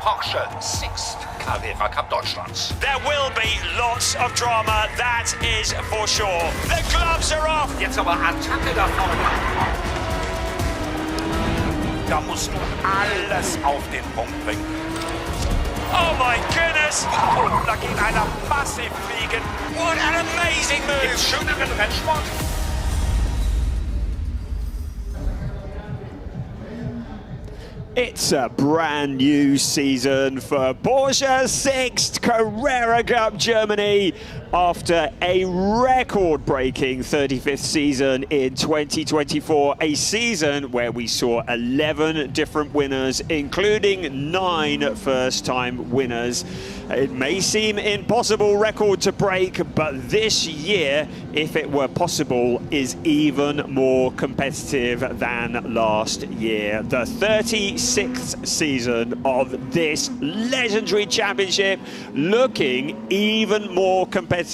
Porsche Sixt Carrera Cup Deutschland. There will be lots of drama, that is for sure. The gloves are off. Jetzt aber Attacke da vorne. Da musst du alles auf den Punkt bringen. Oh my goodness! Oh, da geht einer massiv fliegen. What an amazing move! Gibt's schöneren Rennsport? It's a brand new season for Porsche Sixt Carrera Cup Germany after a record-breaking 35th season in 2024, a season where we saw 11 different winners, including 9 first-time winners. It may seem impossible record to break, but this year, if it were possible, is even more competitive than last year. The 36th season of this legendary championship, looking even more competitive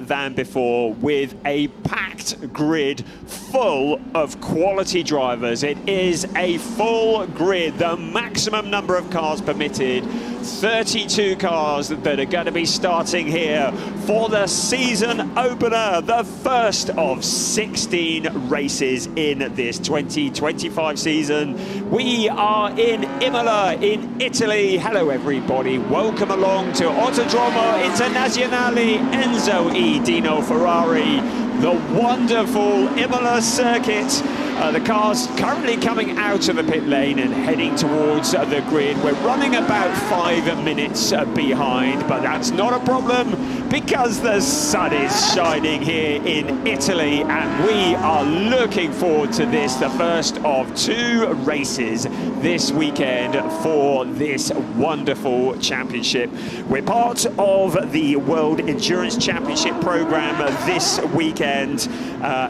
than before, with a packed grid full of quality drivers. It is a full grid, the maximum number of cars permitted, 32 cars that are going to be starting here for the season opener, the first of 16 races in this 2025 season. We are in Imola in Italy. Hello everybody, welcome along to Autodromo Internazionale Enzo E. Dino Ferrari, the wonderful Imola circuit. The cars currently coming out of the pit lane and heading towards the grid. We're running about 5 minutes behind, but that's not a problem because the sun is shining here in Italy and we are looking forward to this, the first of 2 races this weekend for this wonderful championship. We're part of the World Endurance Championship program this weekend.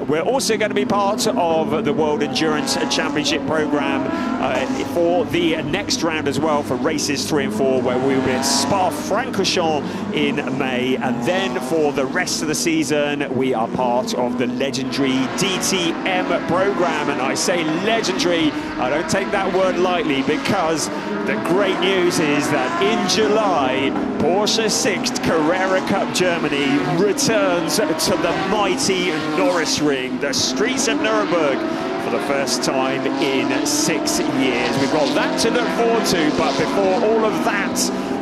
We're also going to be part of the World Endurance Championship program for the next round as well, for races 3 and 4, where we will be at Spa-Francorchamps in May. And then for the rest of the season, we are part of the legendary DTM program. And I say legendary, I don't take that word lightly, because the great news is that in July, Porsche Sixt Carrera Cup Germany returns to the mighty Norris Ring, the streets of Nuremberg, for the first time in 6 years. We've got that to look forward to, but before all of that,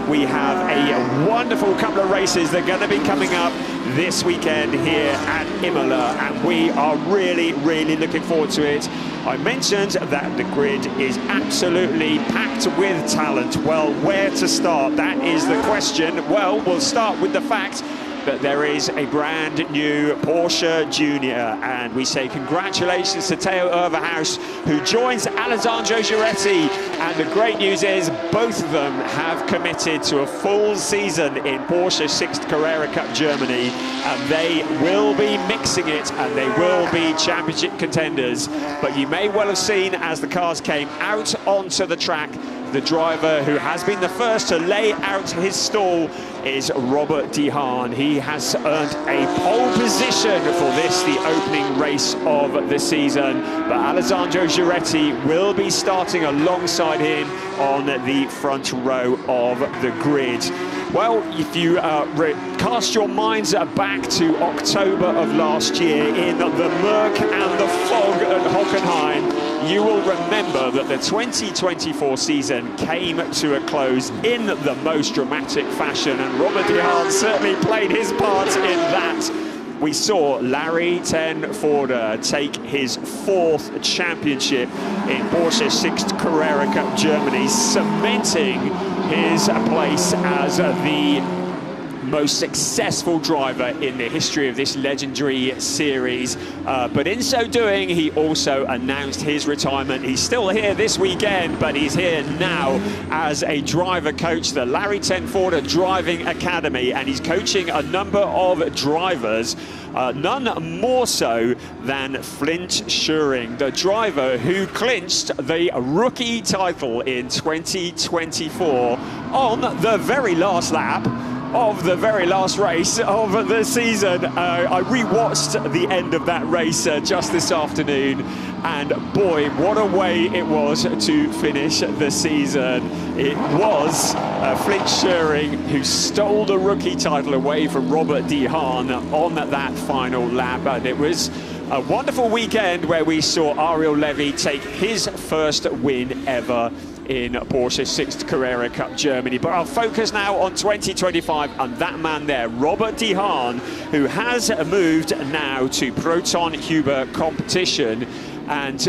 we have a wonderful couple of races that are going to be coming up this weekend here at Imola, and we are really, really looking forward to it. I mentioned that the grid is absolutely packed with talent. Well, where to start? That is the question. Well, we'll start with the fact that there is a brand new Porsche Junior, and we say congratulations to Theo Overhaus, who joins Alessandro Giretti. And the great news is both of them have committed to a full season in Porsche Sixt Carrera Cup Germany, and they will be mixing it and they will be championship contenders. But you may well have seen, as the cars came out onto the track, the driver who has been the first to lay out his stall is Robert De Haan. He has earned a pole position for this, the opening race of the season. But Alessandro Giretti will be starting alongside him on the front row of the grid. Well, if you cast your minds back to October of last year in the murk and the fog at Hockenheim, you will remember that the 2024 season came to a close in the most dramatic fashion, and Robert De Haan certainly played his part in that. We saw Larry ten Voorde take his 4th championship in Porsche Sixt Carrera Cup Germany, cementing his place as the most successful driver in the history of this legendary series. But in so doing, he also announced his retirement. He's still here this weekend, but he's here now as a driver coach, the Larry ten Voorde Driving Academy, and he's coaching a number of drivers, none more so than Flint Schuring, the driver who clinched the rookie title in 2024 on the very last lap of the very last race of the season. I rewatched the end of that race just this afternoon, and boy, what a way it was to finish the season. It was Flint Schering, who stole the rookie title away from Robert De Haan on that final lap. And it was a wonderful weekend where we saw Ariel Levy take his first win ever in Porsche Sixt Carrera Cup Germany. But I'll focus now on 2025 and that man there, Robert De Haan, who has moved now to Proton Huber competition. And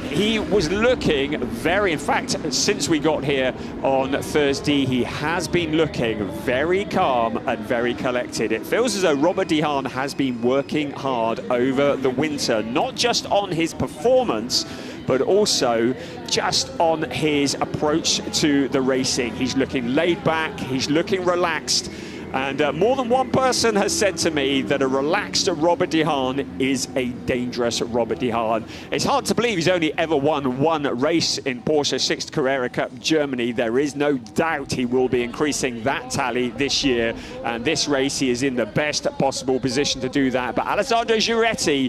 he was looking in fact, since we got here on Thursday, he has been looking very calm and very collected. It feels as though Robert De Haan has been working hard over the winter, not just on his performance, but also just on his approach to the racing. He's looking laid back, he's looking relaxed. And more than one person has said to me that a relaxed Robert De Haan is a dangerous Robert De Haan. It's hard to believe he's only ever won one race in Porsche Sixt Carrera Cup Germany. There is no doubt he will be increasing that tally this year. And this race, he is in the best possible position to do that. But Alessandro Giuretti,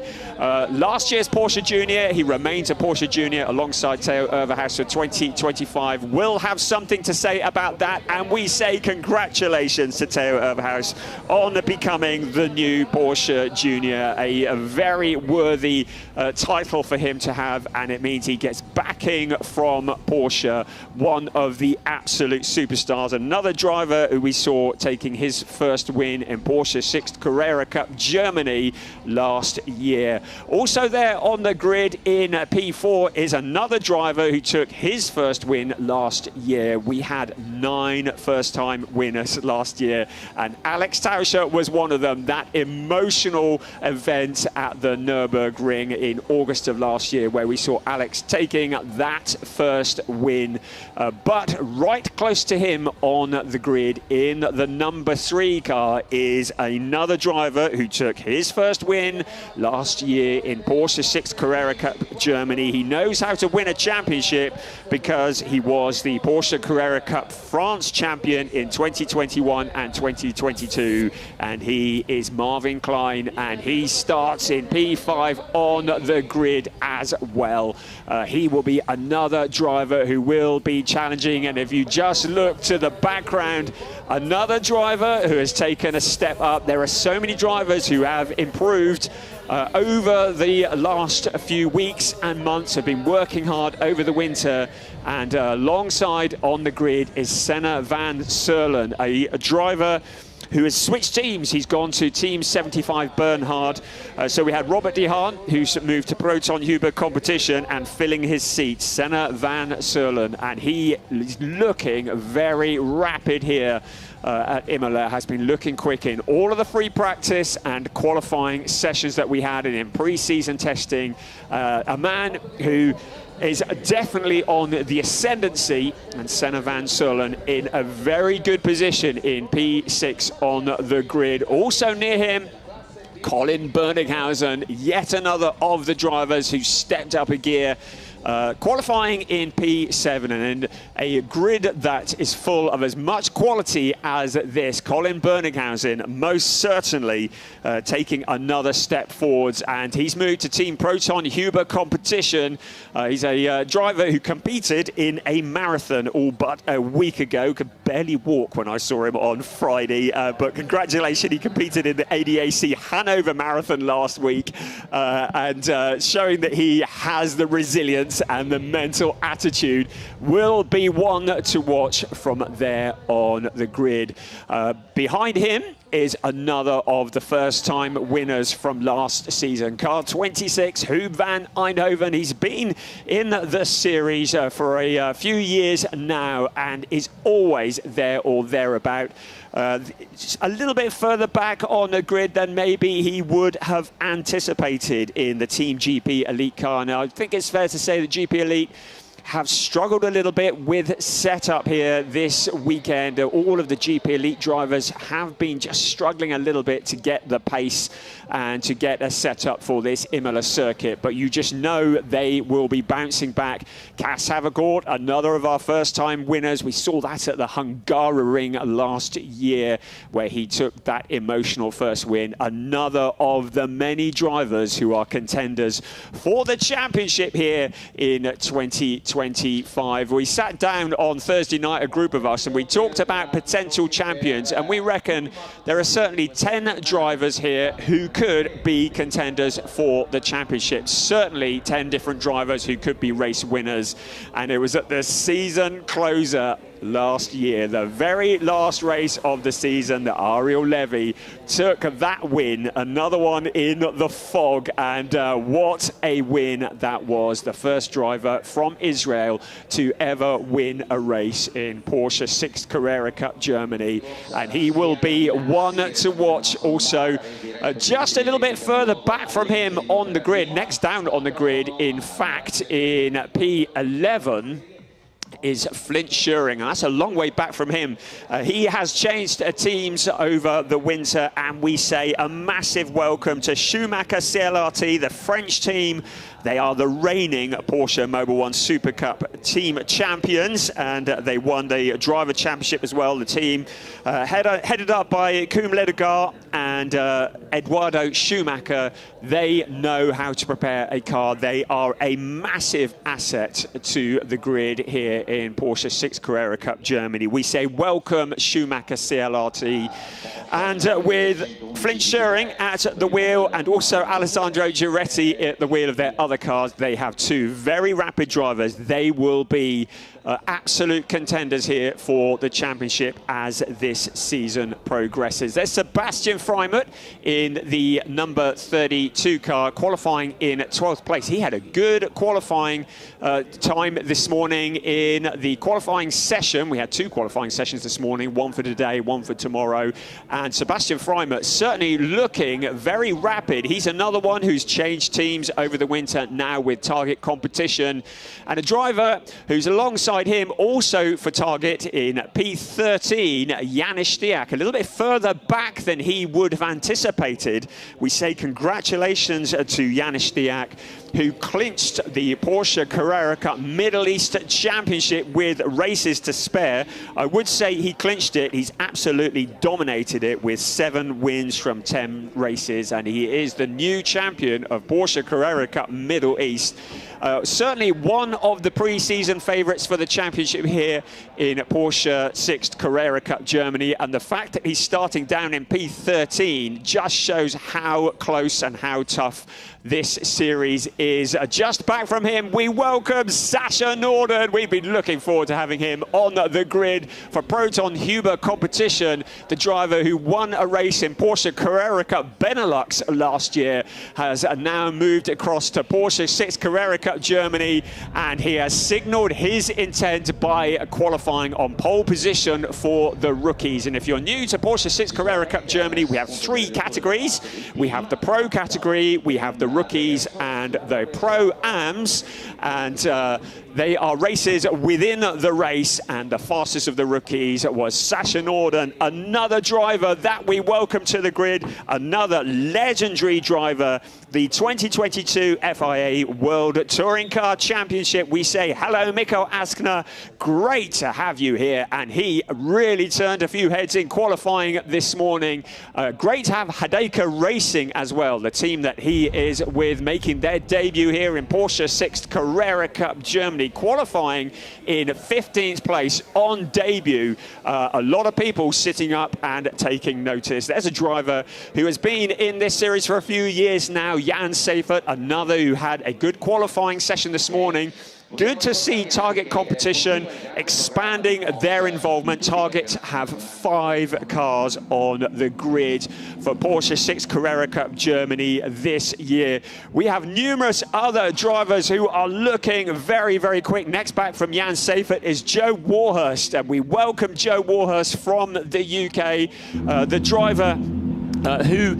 last year's Porsche Junior, he remains a Porsche Junior alongside Theo Overhaus for 2025. Will have something to say about that. And we say congratulations to Theo Overhaus on becoming the new Porsche Junior, a very worthy title for him to have, and it means he gets backing from Porsche, one of the absolute superstars. Another driver who we saw taking his first win in Porsche Sixt Carrera Cup Germany last year. Also there on the grid in P4 is another driver who took his first win last year. We had 9 first-time winners last year, and Alex Tauscher was one of them. That emotional event at the Nürburgring in August of last year, where we saw Alex taking that first win. But right close to him on the grid in the number 3 car is another driver who took his first win last year in Porsche Sixt Carrera Cup Germany. He knows how to win a championship because he was the Porsche Carrera Cup France champion in 2021 and 2022, and he is Marvin Klein, and he starts in P5 on the grid as well. He will be another driver who will be challenging, and if you just look to the background, another driver who has taken a step up. There are so many drivers who have improved over the last few weeks and months, have been working hard over the winter, and alongside on the grid is Senna van Serlen, a driver who has switched teams. He's gone to Team 75 Bernhard. So we had Robert De Haan, who's moved to Proton Huber competition, and filling his seat, Senna van Serlen. And he is looking very rapid here at Imola, has been looking quick in all of the free practice and qualifying sessions that we had and in pre-season testing. A man who is definitely on the ascendancy, and Senna van Serlen in a very good position in P6 on the grid. Also near him, Colin Berninghausen, yet another of the drivers who stepped up a gear, qualifying in P7, and a grid that is full of as much quality as this. Colin Berninghausen most certainly taking another step forwards, and he's moved to Team Proton Huber competition. He's a driver who competed in a marathon all but a week ago. Could barely walk when I saw him on Friday, but congratulations, he competed in the ADAC Hanover Marathon last week, and showing that he has the resilience and the mental attitude. Will be one to watch from there on the grid. Behind him is another of the first-time winners from last season, car 26, Huub van Eindhoven. He's been in the series for a few years now and is always there or thereabout. A little bit further back on the grid than maybe he would have anticipated in the Team GP Elite car. Now, I think it's fair to say that GP Elite have struggled a little bit with setup here this weekend. All of the GP Elite drivers have been just struggling a little bit to get the pace and to get a setup for this Imola circuit, but you just know they will be bouncing back. Cas Havergaard, another of our first-time winners. We saw that at the Hungaroring last year, where he took that emotional first win. Another of the many drivers who are contenders for the championship here in 2025. 2025. We sat down on Thursday night, a group of us, and we talked about potential champions, and we reckon there are certainly 10 drivers here who could be contenders for the championship. Certainly 10 different drivers who could be race winners. And it was at the season closer last year, the very last race of the season, that Ariel Levy took that win, another one in the fog, and what a win that was. The first driver from Israel to ever win a race in Porsche Sixt Carrera Cup Germany, and he will be one to watch. Also, just a little bit further back from him on the grid, next down on the grid, in fact, in P11, is Flint Schuring, and that's a long way back from him. He has changed teams over the winter, and we say a massive welcome to Schumacher CLRT, the French team. They are the reigning Porsche Mobil 1 Super Cup team champions, and they won the driver championship as well. The team headed up by Koen Ledegaard and Eduardo Schumacher. They know how to prepare a car. They are a massive asset to the grid here in Porsche Sixt Carrera Cup Germany. We say welcome Schumacher CLRT, and with Flint Schuring at the wheel and also Alessandro Giretti at the wheel of their other cars, they have two very rapid drivers. They will be absolute contenders here for the championship as this season progresses. There's Sebastian Freimut in the number 32 car, qualifying in 12th place. He had a good qualifying time this morning in the qualifying session. We had two qualifying sessions this morning, one for today, one for tomorrow. And Sebastian Freimut certainly looking very rapid. He's another one who's changed teams over the winter, now with Target Competition. And a driver who's alongside him also for Target in P13, Janis Stiak, a little bit further back than he would have anticipated. We say congratulations to Janis Stiak, who clinched the Porsche Carrera Cup Middle East Championship with races to spare. I would say he clinched it. He's absolutely dominated it with 7 wins from 10 races, and he is the new champion of Porsche Carrera Cup Middle East. Certainly one of the pre-season favourites for the championship here in Porsche Sixt Carrera Cup Germany, and the fact that he's starting down in P13 just shows how close and how tough this series is. Just back from him, we welcome Sasha Norden. We've been looking forward to having him on the grid for Proton Huber competition. The driver who won a race in Porsche Carrera Cup Benelux last year has now moved across to Porsche Sixt Carrera Cup Germany, and he has signalled his intent by qualifying on pole position for the rookies. And if you're new to Porsche Sixt Carrera Cup Germany, we have 3 categories. We have the Pro category, we have the rookies, and the Pro-Ams, and they are races within the race, and the fastest of the rookies was Sasha Norden, another driver that we welcome to the grid, another legendary driver, the 2022 FIA World Touring Car Championship. We say hello, Mikko Askner, great to have you here, and he really turned a few heads in qualifying this morning. Great to have Hideki Racing as well, the team that he is with, making their debut here in Porsche Sixt Carrera Cup Germany, qualifying in 15th place on debut. A lot of people sitting up and taking notice. There's a driver who has been in this series for a few years now, Jan Seifert, another who had a good qualifying session this morning. Good to see Target Competition expanding their involvement. Target have 5 cars on the grid for Porsche Sixt Carrera Cup Germany this year. We have numerous other drivers who are looking very, very quick. Next back from Jan Seifert is Joe Warhurst, and we welcome Joe Warhurst from the UK, the driver who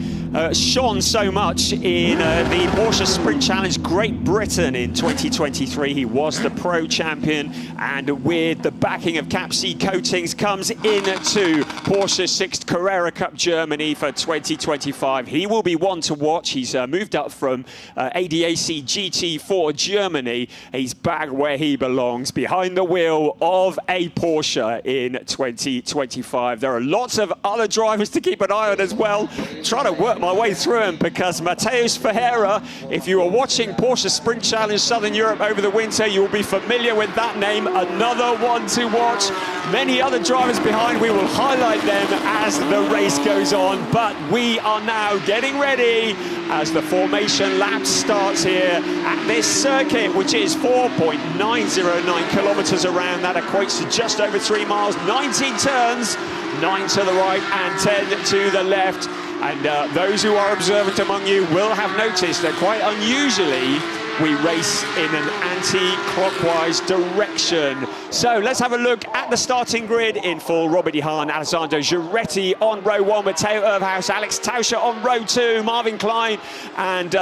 shone so much in the Porsche Sprint Challenge Great Britain in 2023. He was the pro champion, and with the backing of Cap C Coatings comes into Porsche Sixt Carrera Cup Germany for 2025. He will be one to watch. He's moved up from ADAC GT4 Germany. He's back where he belongs, behind the wheel of a Porsche in 2025. There are lots of other drivers to keep an eye on as well. trying to work my way through them because Mateusz Ferreira, if you were watching Porsche Sprint Challenge Southern Europe over the winter, you will be familiar with that name. Another one to watch. Many other drivers behind. We will highlight them as the race goes on, but we are now getting ready as the formation lap starts here at this circuit, which is 4.909 kilometers around. That equates to just over 3 miles, 19 turns, 9 to the right and 10 to the left. And those who are observant among you will have noticed that quite unusually we race in an anti-clockwise direction. So let's have a look at the starting grid in full. Robert Dehaan, Alessandro Giuretti on row 1, Matteo Urvhaus, Alex Tauscher on row 2, Marvin Klein, and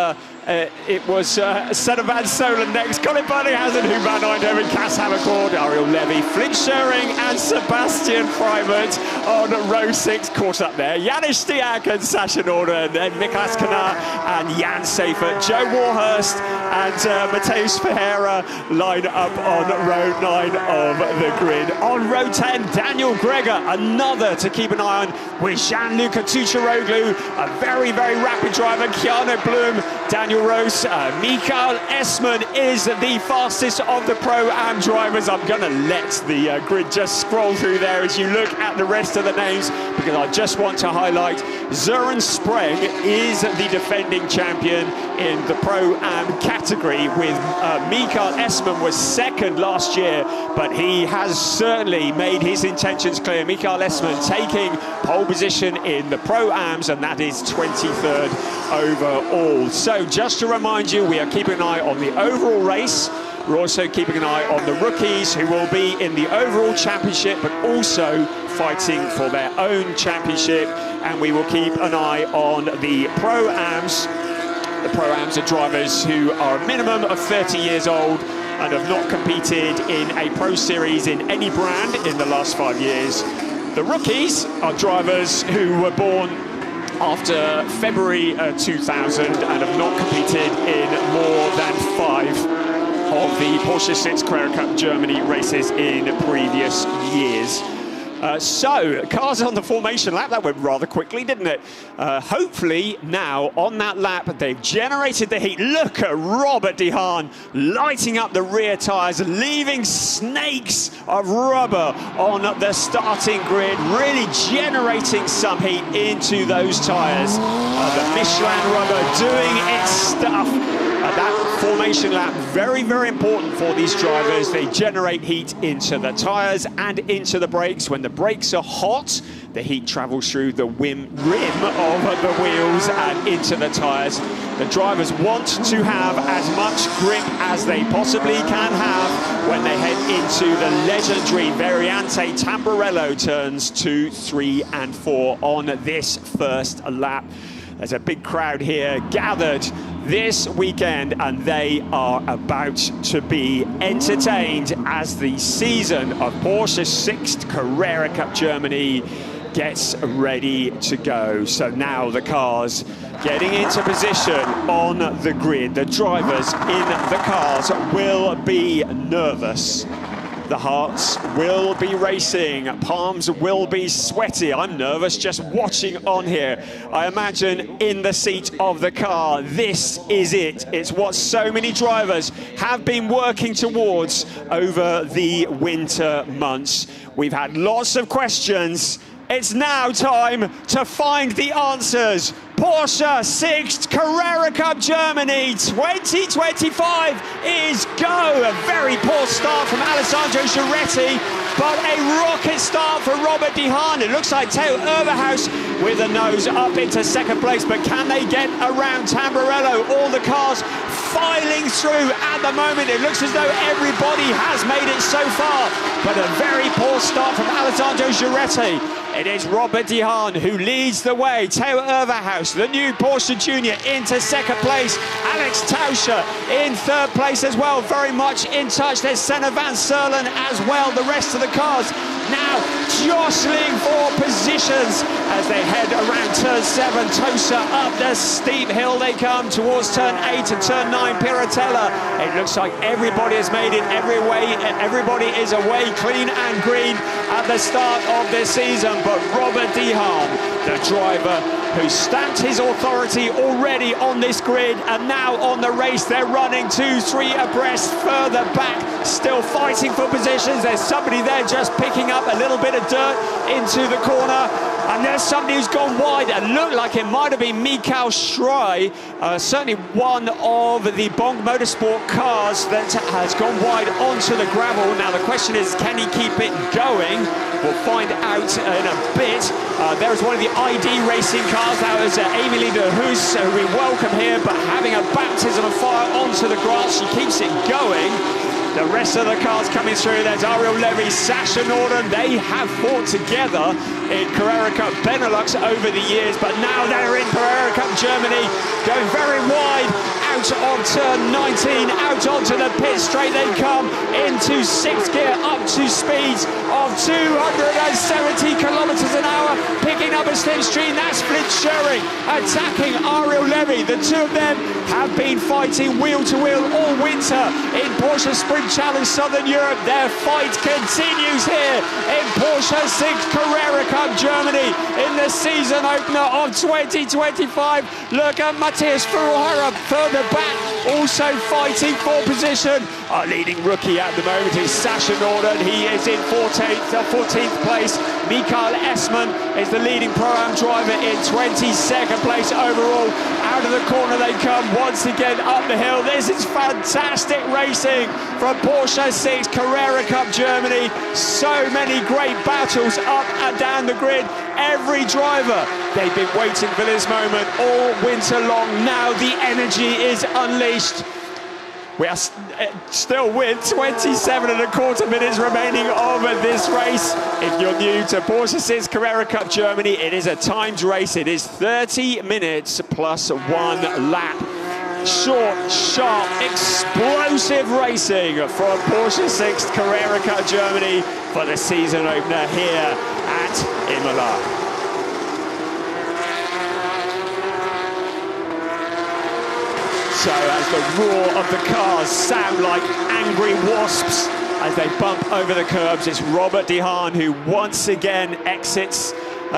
it was Senna Van Solen next, Colin Burninghazen, Hugo van Eindhoven, Cas Havercourt, Ariel Levy, Flynn Schering and Sebastian Freimert on row 6, caught up there. Janis Stiak and Sasha Norden, then Miklas Kana and Jan Seifert, Joe Warhurst and Mateusz Ferreira line up on row 9 of the grid. On row 10, Daniel Greger, another to keep an eye on with Gianluca Tucciaroglu, a very, very rapid driver, Keanu Bloom, Daniel Rose, Mikael Esman is the fastest of the Pro-Am drivers. I'm going to let the grid just scroll through there as you look at the rest of the names, because I just want to highlight Søren Spreng is the defending champion in the Pro-Am category, with Mikael Esman was second last year, but he has certainly made his intentions clear. Mikael Esman taking pole position in the Pro-Ams, and that is 23rd overall. So just to remind you, we are keeping an eye on the overall race. We're also keeping an eye on the rookies who will be in the overall championship, but also fighting for their own championship. And we will keep an eye on the Pro-Ams. The Pro-Ams are drivers who are a minimum of 30 years old and have not competed in a Pro Series in any brand in the last 5 years. The rookies are drivers who were born after February 2000 and have not competed in more than 5 of the Porsche Sixt Carrera Cup Germany races in previous years. So, cars on the formation lap, that went rather quickly, didn't it? Hopefully now, on that lap, they've generated the heat. Look at Robert Dehaan lighting up the rear tyres, leaving snakes of rubber on the starting grid, really generating some heat into those tyres. The Michelin rubber doing its stuff. That formation lap, very, very important for these drivers. They generate heat into the tyres and into the brakes. When the brakes are hot, the heat travels through the rim of the wheels and into the tyres. The drivers want to have as much grip as they possibly can have when they head into the legendary Variante Tamburello turns 2, 3 and 4 on this first lap. There's a big crowd here gathered this weekend, and they are about to be entertained as the season of Porsche Sixt Carrera Cup Germany gets ready to go. So now the cars getting into position on the grid. The drivers in the cars will be nervous. The hearts will be racing, palms will be sweaty. I'm nervous just watching on here. I imagine in the seat of the car, this is it. It's what so many drivers have been working towards over the winter months. We've had lots of questions. It's now time to find the answers. Porsche Sixt Carrera Cup Germany 2025 is go. A very poor start from Alessandro Giuretti, but a rocket start for Robert Dehaan. It looks like Theo Urvhaus with a nose up into second place, but can they get around Tamburello? All the cars filing through at the moment. It looks as though everybody has made it so far, but a very poor start from Alessandro Giuretti. It is Robert Dehaan who leads the way. Theo Urvhaus, the new Porsche Junior, into second place. Alex Tauscher in third place as well, very much in touch. There's Senna Van Solen as well. The rest of the cars now jostling for positions as they head around turn 7. Tosa up the steep hill they come towards turn 8 and turn 9. Piratella. It looks like everybody has made it every way. Everybody is away clean and green at the start of this season. But Robert Dehaan, the driver who stamped his authority already on this grid, and now on the race they're running 2-3 abreast further back, still fighting for positions. There's somebody there just picking up a little bit of dirt into the corner, and there's somebody who's gone wide. It looked like it might have been Mikael Schrei, certainly one of the Bong Motorsport cars that has gone wide onto the gravel. Now the question is, can he keep it going? We'll find out in a bit. There's one of the ID racing cars. That was Emilie de Hoos, who we welcome here, but having a baptism of fire onto the grass. She keeps it going. The rest of the cars coming through. There's Ariel Levy, Sasha Norden. They have fought together in Carrera Cup Benelux over the years, but now they're in Carrera Cup Germany, going very wide out of turn 19, out onto the pit straight. They come into sixth gear, up to speeds of 270 kilometers an hour, picking up a slipstream. That's Flint Schering attacking Ariel Levy. The two of them have been fighting wheel to wheel all winter in Porsche Sprint Challenge Southern Europe. Their fight continues here in Porsche Sixt Carrera Cup Germany in the season opener of 2025. Look at Matthias Furuhara further back, also fighting for position. Our leading rookie at the moment is Sasha Norden. He is in 14th place. Mikael Essmann is the leading Pro-Am driver in 22nd place overall. Out of the corner they come once again up the hill. This is fantastic racing from Porsche Sixt Carrera Cup Germany. So many great battles up and down the grid. Every driver, they've been waiting for this moment all winter long. Now the energy is unleashed. We are still with 27 and a quarter minutes remaining of this race. If you're new to Porsche Sixt Carrera Cup Germany, it is a timed race. It is 30 minutes plus 1 lap. Short, sharp, explosive racing from Porsche Sixt Carrera Cup Germany for the season opener here at Imola. So as the roar of the cars sound like angry wasps as they bump over the curbs, it's Robert De Haan who once again exits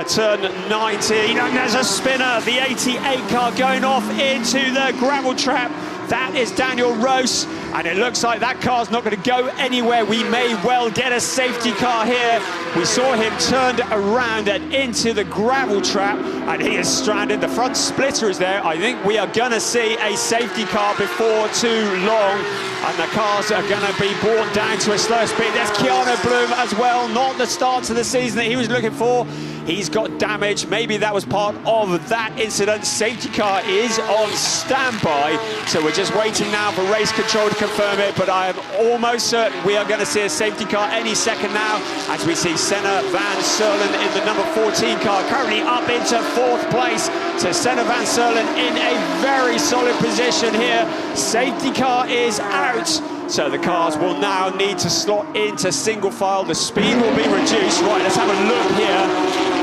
turn 19, and there's a spinner. The 88 car going off into the gravel trap. That is Daniel Roos, and it looks like that car's not going to go anywhere. We may well get a safety car here. We saw him turned around and into the gravel trap, and he is stranded. The front splitter is there. I think we are going to see a safety car before too long, and the cars are going to be brought down to a slow speed. There's Keanu Bloom as well, not the start to the season that he was looking for. He's got damage. Maybe that was part of that incident. Safety car is on standby, so we're just waiting now for race control to confirm it, but I am almost certain we are going to see a safety car any second now, as we see Senna Van Serlen in the number 14 car, currently up into 4th place. So Senna Van Serlen in a very solid position here. Safety car is out, so the cars will now need to slot into single file. The speed will be reduced. Right, let's have a look here.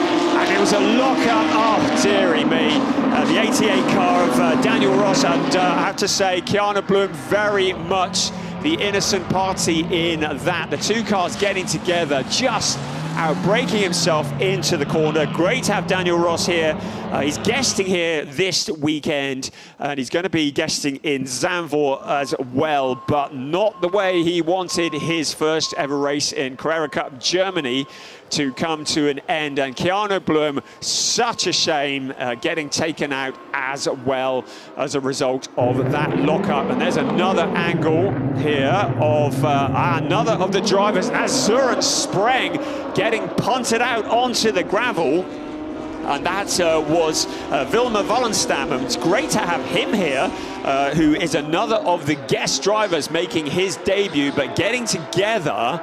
And it was a lock-up, oh dearie me. The 88 car of Daniel Ross, and I have to say, Keanu Bloom very much the innocent party in that. The two cars getting together, just out-braking himself into the corner. Great to have Daniel Ross here. He's guesting here this weekend, and he's going to be guesting in Zandvoort as well, but not the way he wanted his first ever race in Carrera Cup Germany to come to an end. And Keanu Bloom, such a shame, getting taken out as well as a result of that lockup. And there's another angle here of another of the drivers, as Søren Spreng getting punted out onto the gravel. And that was Vilma Wallenstam. And it's great to have him here, who is another of the guest drivers making his debut, but getting together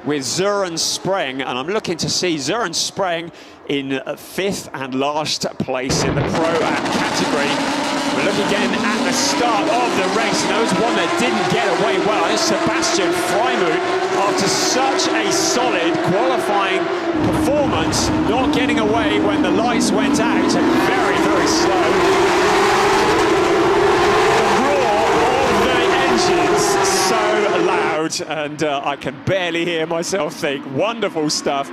with Søren Spreng. And I'm looking to see Søren Spreng in 5th and last place in the Pro-Am category. We look again at the start of the race, and there was one that didn't get away well. It's Sebastian Freimuth, after such a solid qualifying performance, not getting away when the lights went out, and very, very slow. The roar of the engines so loud. loud, and I can barely hear myself think. Wonderful stuff.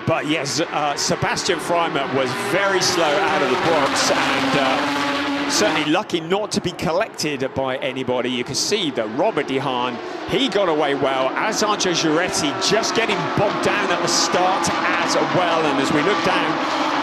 But yes, Sebastian Freimer was very slow out of the box, and certainly lucky not to be collected by anybody. You can see that Robert De Haan, he got away well. Alessandro Giuretti just getting bogged down at the start as well. And as we look down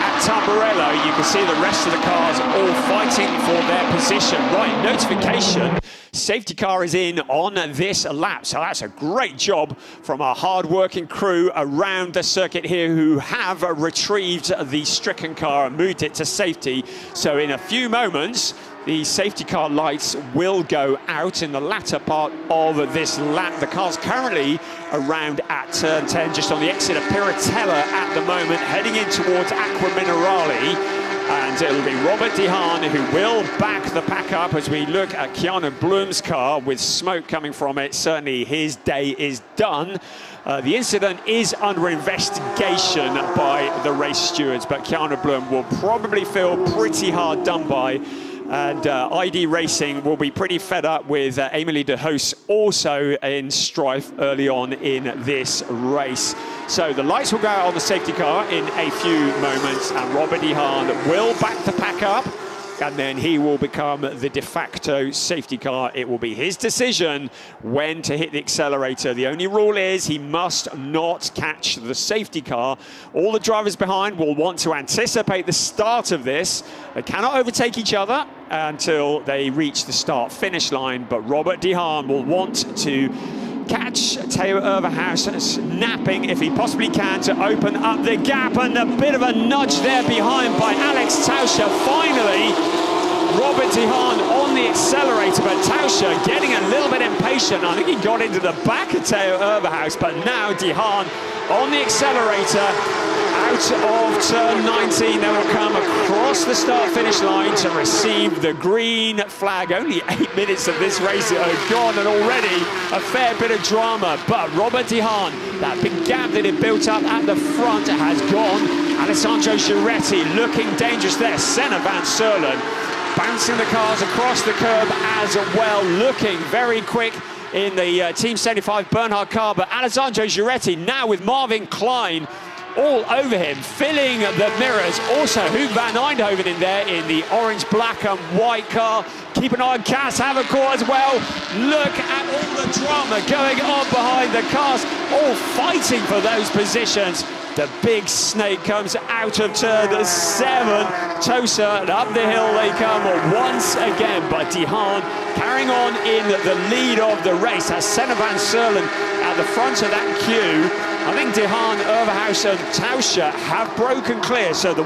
at Tamburello, you can see the rest of the cars all fighting for their position. Right, notification. Safety car is in on this lap, so that's a great job from our hard-working crew around the circuit here who have retrieved the stricken car and moved it to safety. So in a few moments, the safety car lights will go out in the latter part of this lap. The car's currently around at turn 10, just on the exit of Piratella at the moment, heading in towards Acqua Minerale. And it'll be Robert De Haan who will back the pack up as we look at Keanu Bloom's car with smoke coming from it. Certainly his day is done. The incident is under investigation by the race stewards, but Keanu Bloom will probably feel pretty hard done by. And ID Racing will be pretty fed up with Émilie de Hoos also in strife early on in this race. So the lights will go out on the safety car in a few moments, and Robert De Haan will back the pack up, and then he will become the de facto safety car. It will be his decision when to hit the accelerator. The only rule is he must not catch the safety car. All the drivers behind will want to anticipate the start of this. They cannot overtake each other until they reach the start-finish line, but Robert De Haan will want to catch Theo Overhaus napping if he possibly can to open up the gap, and a bit of a nudge there behind by Alex Tauscher. Finally, Robert De Haan on the accelerator, but Tauscher getting a little bit impatient. I think he got into the back of Theo Overhaus, but now De Haan on the accelerator. Out of turn 19, they will come across the start-finish line to receive the green flag. Only 8 minutes of this race are gone, and already a fair bit of drama. But Robert De Haan, that big gap that had built up at the front has gone. Alessandro Giuretti looking dangerous there. Senna Van Serlen bouncing the cars across the curb as well, looking very quick in the Team 75 Bernhard car. But Alessandro Giuretti now with Marvin Klein all over him, filling the mirrors. Also, Huub van Eindhoven in there in the orange, black and white car. Keep an eye on Cas Havercourt as well. Look at all the drama going on behind the cars, all fighting for those positions. The big snake comes out of turn 7. Tosa, and up the hill they come once again. But De Haan carrying on in the lead of the race as Senna Van Serlen at the front of that queue. I think De Haan, Overhaus and Tauscher have broken clear. So the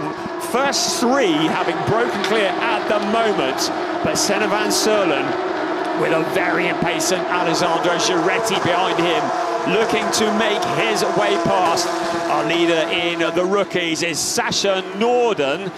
first 3 having broken clear at the moment. But Senna Van Serlen with a very impatient Alessandro Giuretti behind him, looking to make his way past. Our leader in the rookies is Sasha Norden.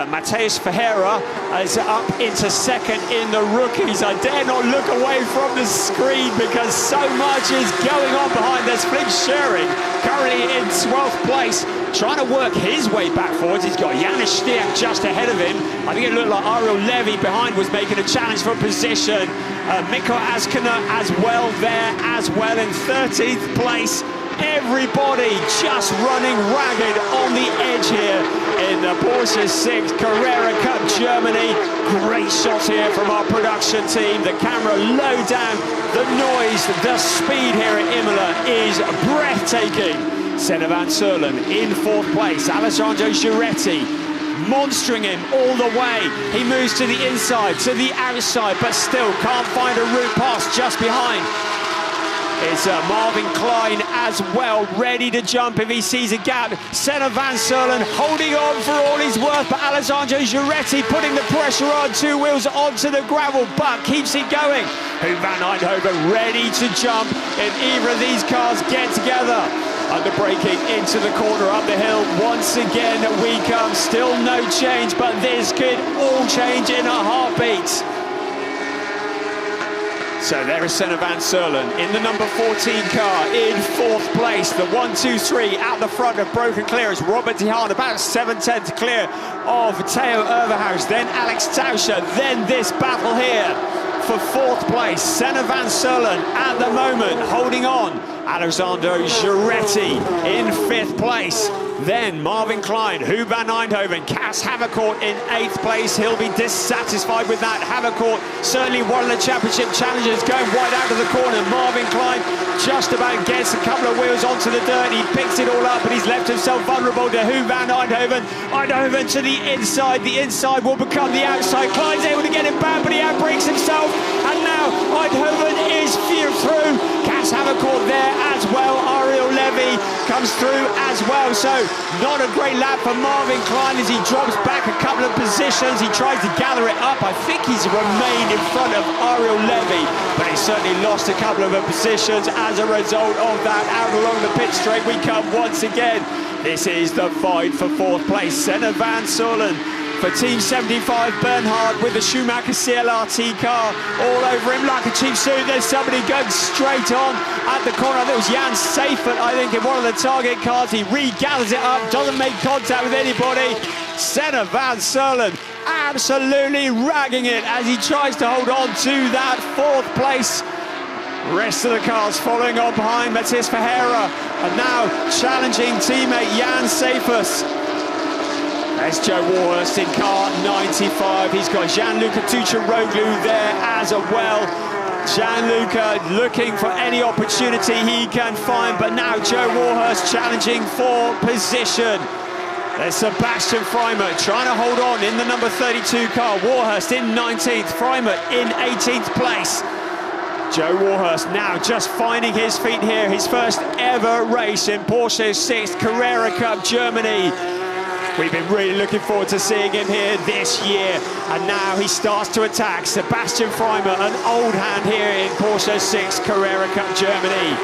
Mateus Ferreira is up into second in the rookies. I dare not look away from the screen because so much is going on behind. There's Flink Schering currently in 12th place, trying to work his way back forwards. He's got Janis Stiak just ahead of him. I think it looked like Ariel Levy behind was making a challenge for position. Mikko Askiner as well there as well in 13th place. Everybody just running ragged on the edge here in the Porsche Sixt Carrera Cup Germany. Great shot here from our production team. The camera low down. The noise, the speed here at Imola is breathtaking. Senna Van Serlen in 4th place. Alessandro Giuretti monstering him all the way. He moves to the inside, to the outside, but still can't find a route past. Just behind is Marvin Klein as well, ready to jump if he sees a gap. Senna Van Serlen holding on for all he's worth, but Alessandro Giuretti putting the pressure on, 2 wheels onto the gravel, but keeps it going. Huub van Eindhoven ready to jump if either of these cars get together. Under braking into the corner up the hill. Once again we come, still no change, but this could all change in a heartbeat. So there is Senna Van Serlen in the number 14 car in 4th place. The 1, 2, 3 at the front of broken clearance. Robert De Haan about 7/10 to clear of Theo Overhaus. Then Alex Tauscher. Then this battle here for 4th place. Senna van Seulen at the moment holding on. Alessandro Giretti in 5th place. Then Marvin Klein, Huub van Eindhoven, Cas Havercourt in 8th place. He'll be dissatisfied with that. Havercourt, certainly one of the championship challengers, going wide out of the corner. Marvin Klein just about gets a couple of wheels onto the dirt. He picks it all up, but he's left himself vulnerable to Huub van Eindhoven. Eindhoven to the inside. The inside will become the outside. Klein's able to get it back, but he outbreaks himself. And now Eindhoven is through. Cas Havercourt there as well. Ariel Levy comes through as well. So not a great lap for Marvin Klein as he drops back a couple of positions. He tries to gather it up. I think he's remained in front of Ariel Levy, but he certainly lost a couple of positions as a result of that. Out along the pit straight we come once again. This is the fight for 4th place. Senna van Seulen for Team 75, Bernhard with the Schumacher CLRT car all over him like a cheap suit. There's somebody going straight on at the corner. That was Jan Seifert, I think, in one of the target cars. He regathers it up, doesn't make contact with anybody. Senna van Seulen absolutely ragging it as he tries to hold on to that 4th place. Rest of the cars following on behind Matthias Ferreira, and now challenging teammate Jan Seifert. There's Joe Warhurst in car 95. He's got Gianluca Tucciaroglu there as well. Gianluca looking for any opportunity he can find, but now Joe Warhurst challenging for position. There's Sebastian Freimert trying to hold on in the number 32 car. Warhurst in 19th, Freimert in 18th place. Joe Warhurst now just finding his feet here. His first ever race in Porsche Sixt Carrera Cup Germany. We've been really looking forward to seeing him here this year, and now he starts to attack. Sebastian Freimert, an old hand here in Porsche Sixt Carrera Cup Germany.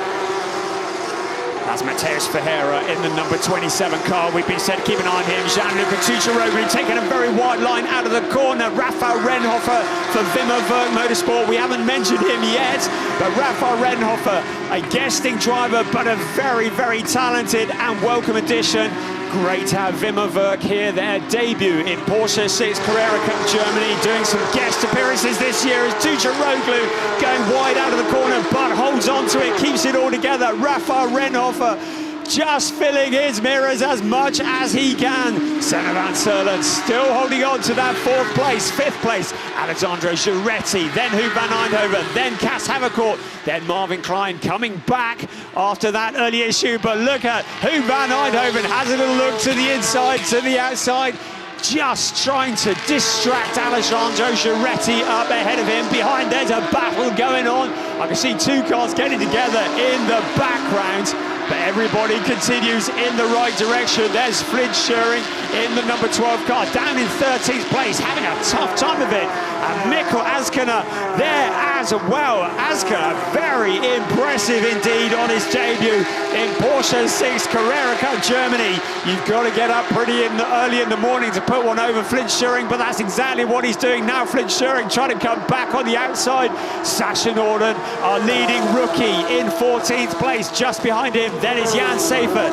That's Matthias Ferreira in the number 27 car. We've been said to keep an eye on him. Gianluca Tucciaroglu taking a very wide line out of the corner. Raphael Renhofer for Wimmer Werk Motorsport. We haven't mentioned him yet, but Raphael Renhofer, a guesting driver, but a very, very talented and welcome addition. Great to have Wimmer Werk here, their debut in Porsche Sixt Carrera Cup Germany, doing some guest appearances this year as Tucciaroglu going wide out of the corner, but holds on to it, keeps it all together. Raphael Renhofer just filling his mirrors as much as he can. Senna van Seulen still holding on to that 4th place. 5th place, Alessandro Giretti, then Huub van Eindhoven, then Cas Havercourt, then Marvin Klein coming back after that early issue. But look at Huub van Eindhoven, has a little look to the inside, to the outside, just trying to distract Alessandro Giretti up ahead of him. Behind there's a battle going on. I can see 2 cars getting together in the background, but everybody continues in the right direction. There's Flint Schuring in the number 12 car, down in 13th place, having a tough time of it. And Mikkel Askner there as well. Askner, very impressive indeed on his debut in Porsche Sixt Carrera Cup Germany. You've got to get up pretty early in the morning to put one over Flint Schuring, but that's exactly what he's doing now. Flint Schuring trying to come back on the outside. Sasha Norden, our leading rookie, in 14th place, just behind him. Then it's Jan Seifert,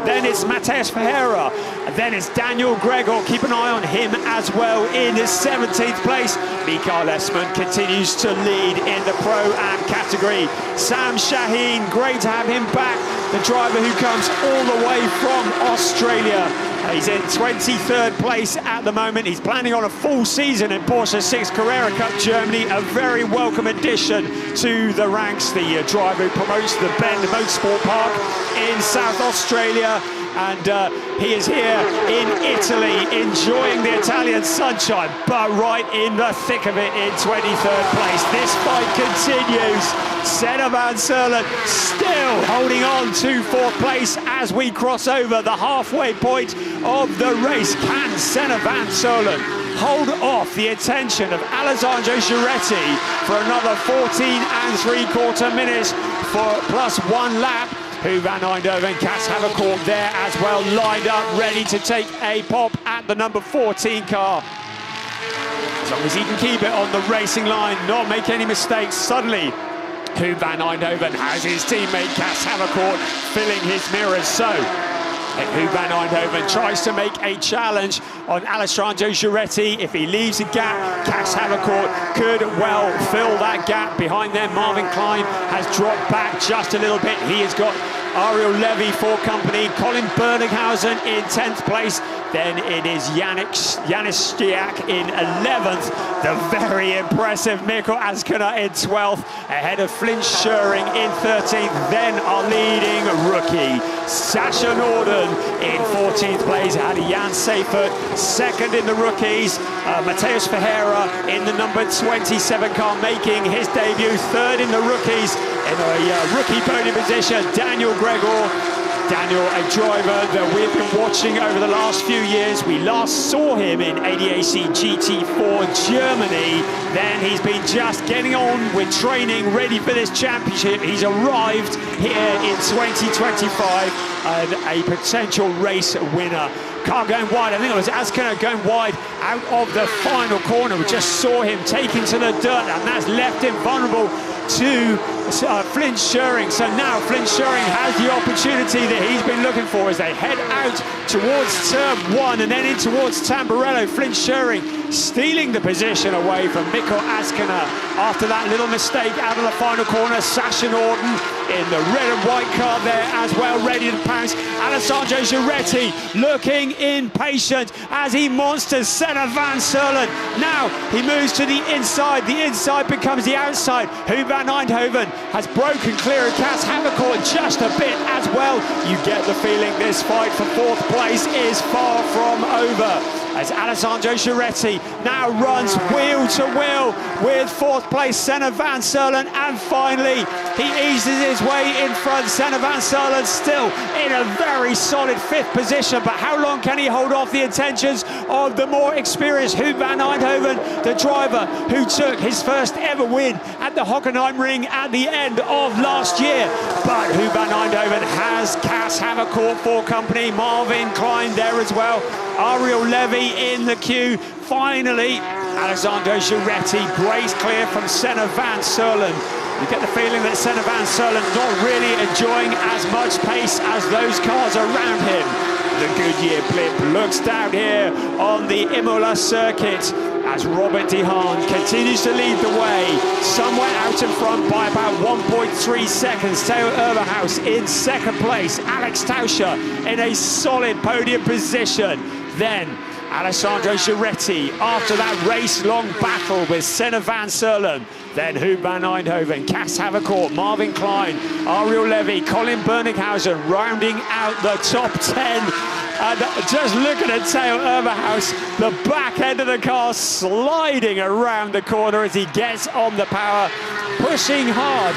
then it's Matthias Ferreira, and then it's Daniel Gregor. Keep an eye on him as well in his 17th place. Mikael Esman continues to lead in the Pro-Am category. Sam Shaheen, great to have him back, the driver who comes all the way from Australia. He's in 23rd place at the moment. He's planning on a full season in Porsche Sixt Carrera Cup Germany. A very welcome addition to the ranks. The driver who promotes the Bend Motorsport Park in South Australia. And he is here in Italy, enjoying the Italian sunshine, but right in the thick of it in 23rd place. This fight continues. Senna van Seulen still holding on to 4th place as we cross over the halfway point of the race. Can Senna van Seulen hold off the attention of Alessandro Giretti for another 14 3/4 minutes for plus 1 lap? Huub van Eindhoven, Cas Havercourt there as well, lined up, ready to take a pop at the number 14 car. As long as he can keep it on the racing line, not make any mistakes. Suddenly, Huub van Eindhoven has his teammate Cas Havercourt filling his mirrors. So, And Huub van Eindhoven tries to make a challenge on Alessandro Giuretti. If he leaves a gap, Cas Havercourt could well fill that gap. Behind them, Marvin Klein has dropped back just a little bit. He has got Ariel Levy for company, Colin Berninghausen in 10th place. Then it is Janis Stiak in 11th. The very impressive Mikko Askinen in 12th, ahead of Flynn Scheuring in 13th. Then our leading rookie, Sasha Norden in 14th place, ahead of Jan Seifert. Second in the rookies, Mateus Ferreira in the number 27 car, making his debut. Third in the rookies, in a rookie podium position, Daniel Gregor. Daniel, a driver that we've been watching over the last few years. We last saw him in ADAC GT4 Germany. Then he's been just getting on with training, ready for this championship. He's arrived here in 2025 and a potential race winner. Car going wide, I think it was Askinen going wide out of the final corner. We just saw him taking to the dirt, and that's left him vulnerable to Flynn Scheuring. So now Flynn Scheuring has the opportunity that he's been looking for as they head out towards turn 1 and then in towards Tamburello. Flynn Scheuring stealing the position away from Mikko Askinen after that little mistake out of the final corner. Sasha Norden in the red and white car there as well, ready to pounce. Alessandro Giuretti looking impatient as he monsters Senna van Sierlen. Now he moves to the inside becomes the outside. Huub van Eindhoven has broken clear of Cas Havercourt just a bit as well. You get the feeling this fight for 4th place is far from over, as Alessandro Giuretti now runs wheel to wheel with 4th place Senna van Sierlen, and finally he eases his way in front. Senna van Sierlen still in a very solid 5th position, but how long can he hold off the intentions of the more experienced Huub van Eindhoven, the driver who took his first ever win at the Hockenheim Ring at the end of last year. But Huub van Eindhoven has Cas Havercourt for company, Marvin Klein there as well, Ariel Levy in the queue. Finally, Alessandro Giuretti breaks clear from Senna van Sierlen. You get the feeling that Senna van Sierlen not really enjoying as much pace as those cars around him. The Goodyear blip looks down here on the Imola circuit as Robert De Haan continues to lead the way, somewhere out in front by about 1.3 seconds. Theo Uberhaus in 2nd place, Alex Tauscher in a solid podium position. Then Alessandro Giuretti after that race-long battle with Senna van Sierlen. Then Huub van Eindhoven, Cas Havercourt, Marvin Klein, Ariel Levy, Colin Berninghausen rounding out the top 10. And just looking at Theo Uberhaus, the back end of the car sliding around the corner as he gets on the power, pushing hard.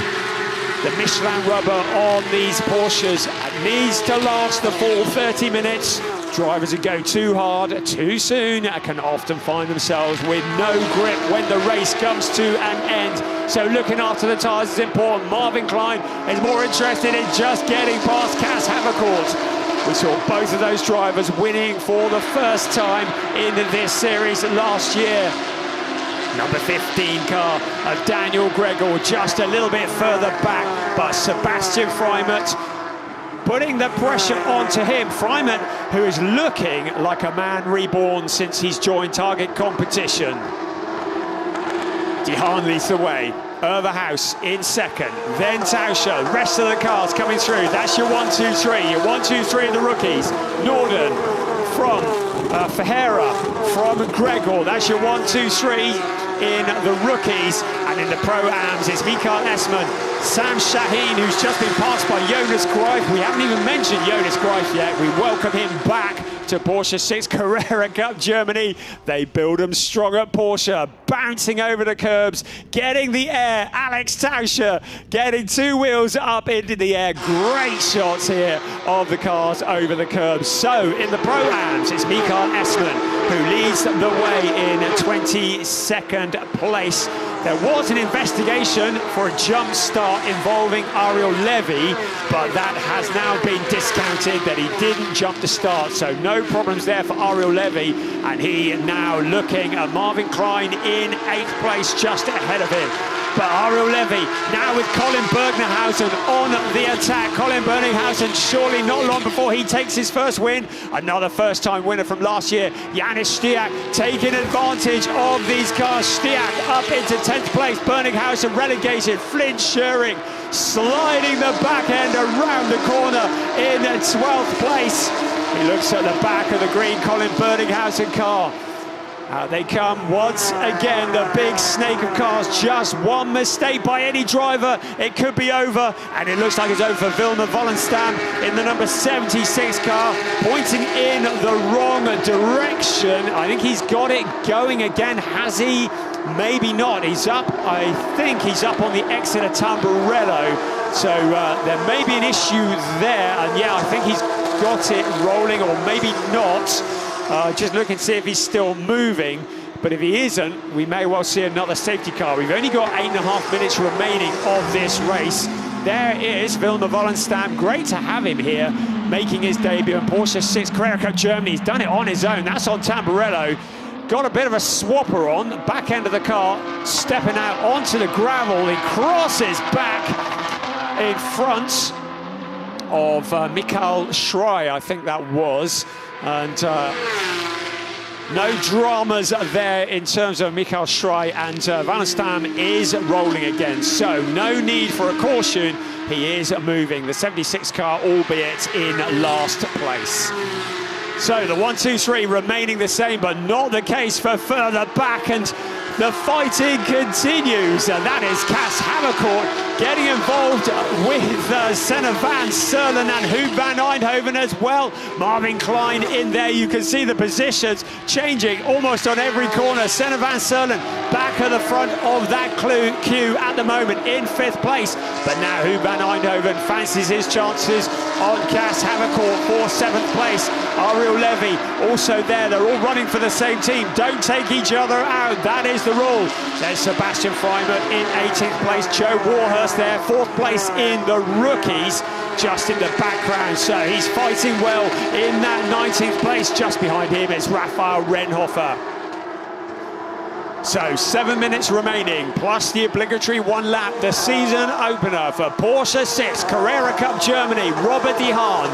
The Michelin rubber on these Porsches needs to last the full 30 minutes. Drivers who go too hard, too soon, can often find themselves with no grip when the race comes to an end. So looking after the tyres is important. Marvin Klein is more interested in just getting past Cas Havercourt. We saw both of those drivers winning for the first time in this series last year. Number 15 car of Daniel Gregor just a little bit further back, but Sebastian Freimert putting the pressure onto him. Freimert, who is looking like a man reborn since he's joined Target Competition. De Haan leads the way. Uberhaus in 2nd, then Tauscher. Rest of the cars coming through. That's your 1, 2, 3. Your 1, 2, 3 in the rookies. Norden from Ferreira, from Gregor. That's your 1, 2, 3 in the rookies. And in the Pro-Ams, it's Mikael Esman, Sam Shaheen, who's just been passed by Jonas Greif. We haven't even mentioned Jonas Greif yet. We welcome him back to Porsche Sixt Carrera Cup Germany. They build them strong at Porsche, bouncing over the curbs, getting the air. Alex Tauscher getting 2 wheels up into the air. Great shots here of the cars over the curbs. So in the Pro-Ams, it's Mikael Esman who leads the way in 22nd place. There was an investigation for a jump start involving Ariel Levy, but that has now been discounted, that he didn't jump the start, so no problems there for Ariel Levy, and he now looking at Marvin Klein in 8th place, just ahead of him. but Ariel Levy now with Colin Bergnehausen on the attack. Colin Bergnehausen surely not long before he takes his first win. Another first-time winner from last year, Janis Stiak, taking advantage of these cars. Stiak up into 10th place, Bergnehausen relegated, Flint Schering sliding the back end around the corner in 12th place. He looks at the back of the green Colin Bergnehausen car. Out they come once again, the big snake of cars. Just one mistake by any driver, it could be over, and it looks like it's over for Vilma Wollenstam in the number 76 car, pointing in the wrong direction. I think he's got it going again. Has he? Maybe not. He's up. I think he's up on the exit of Tamburello, so there may be an issue there, and yeah, I think he's got it rolling, or maybe not. Just looking to see if he's still moving, but if he isn't, we may well see another safety car. We've only got 8.5 minutes remaining of this race. There is Vilma Wollenstam. Great to have him here, making his debut in Porsche Sixt Carrera Cup Germany. He's done it on his own. That's on Tamburello. Got a bit of a swapper on, back end of the car, stepping out onto the gravel. He crosses back in front of Michael Schrei, I think that was. And no dramas there in terms of Michael Schrei, and Wollenstam is rolling again. So no need for a caution. He is moving. The 76 car, albeit in last place. So the 1, 2, 3 remaining the same, but not the case for further back, and the fighting continues. And that is Cas Havercourt getting involved with Senna van Serlen and Huub van Eindhoven as well. Marvin Klein in there. You can see the positions changing almost on every corner. Senna van Serlen back at the front of that queue at the moment in 5th place. But now Huub van Eindhoven fancies his chances on Cas Havercourt for 7th place. Ariel Levy also there. They're all running for the same team. Don't take each other out. That is the rule. There's Sebastian Freimuth in 18th place. Joe Warhurst there, 4th place in the rookies, just in the background. So he's fighting well in that 19th place. Just behind him is Raphael Renhofer. So 7 minutes remaining, plus the obligatory 1 lap, the season opener for Porsche Sixt Carrera Cup Germany. Robert De Haan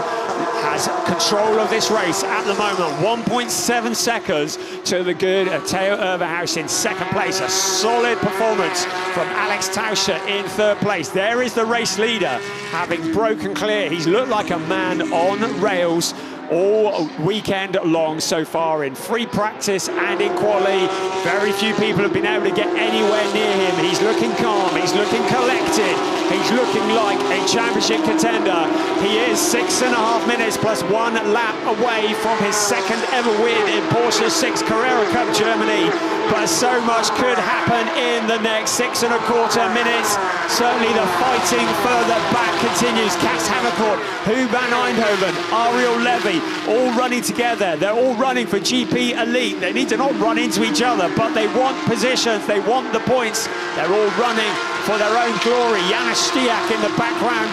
has control of this race at the moment. 1.7 seconds to the good of Theo Overhaus in 2nd place. A solid performance from Alex Tauscher in 3rd place. There is the race leader, having broken clear. He's looked like a man on rails all weekend long so far, in free practice and in quali. Very few people have been able to get anywhere near him. He's looking calm, he's looking collected, he's looking like a championship contender. He is 6.5 minutes plus 1 lap away from his 2nd ever win in Porsche Sixt Carrera Cup Germany, but so much could happen in the next 6.25 minutes. Certainly the fighting further back continues. Cas Havercourt, Huub van Eindhoven, Ariel Levy, all running together. They're all running for GP Elite. They need to not run into each other, but they want positions, they want the points. They're all running for their own glory. Janis Stiak in the background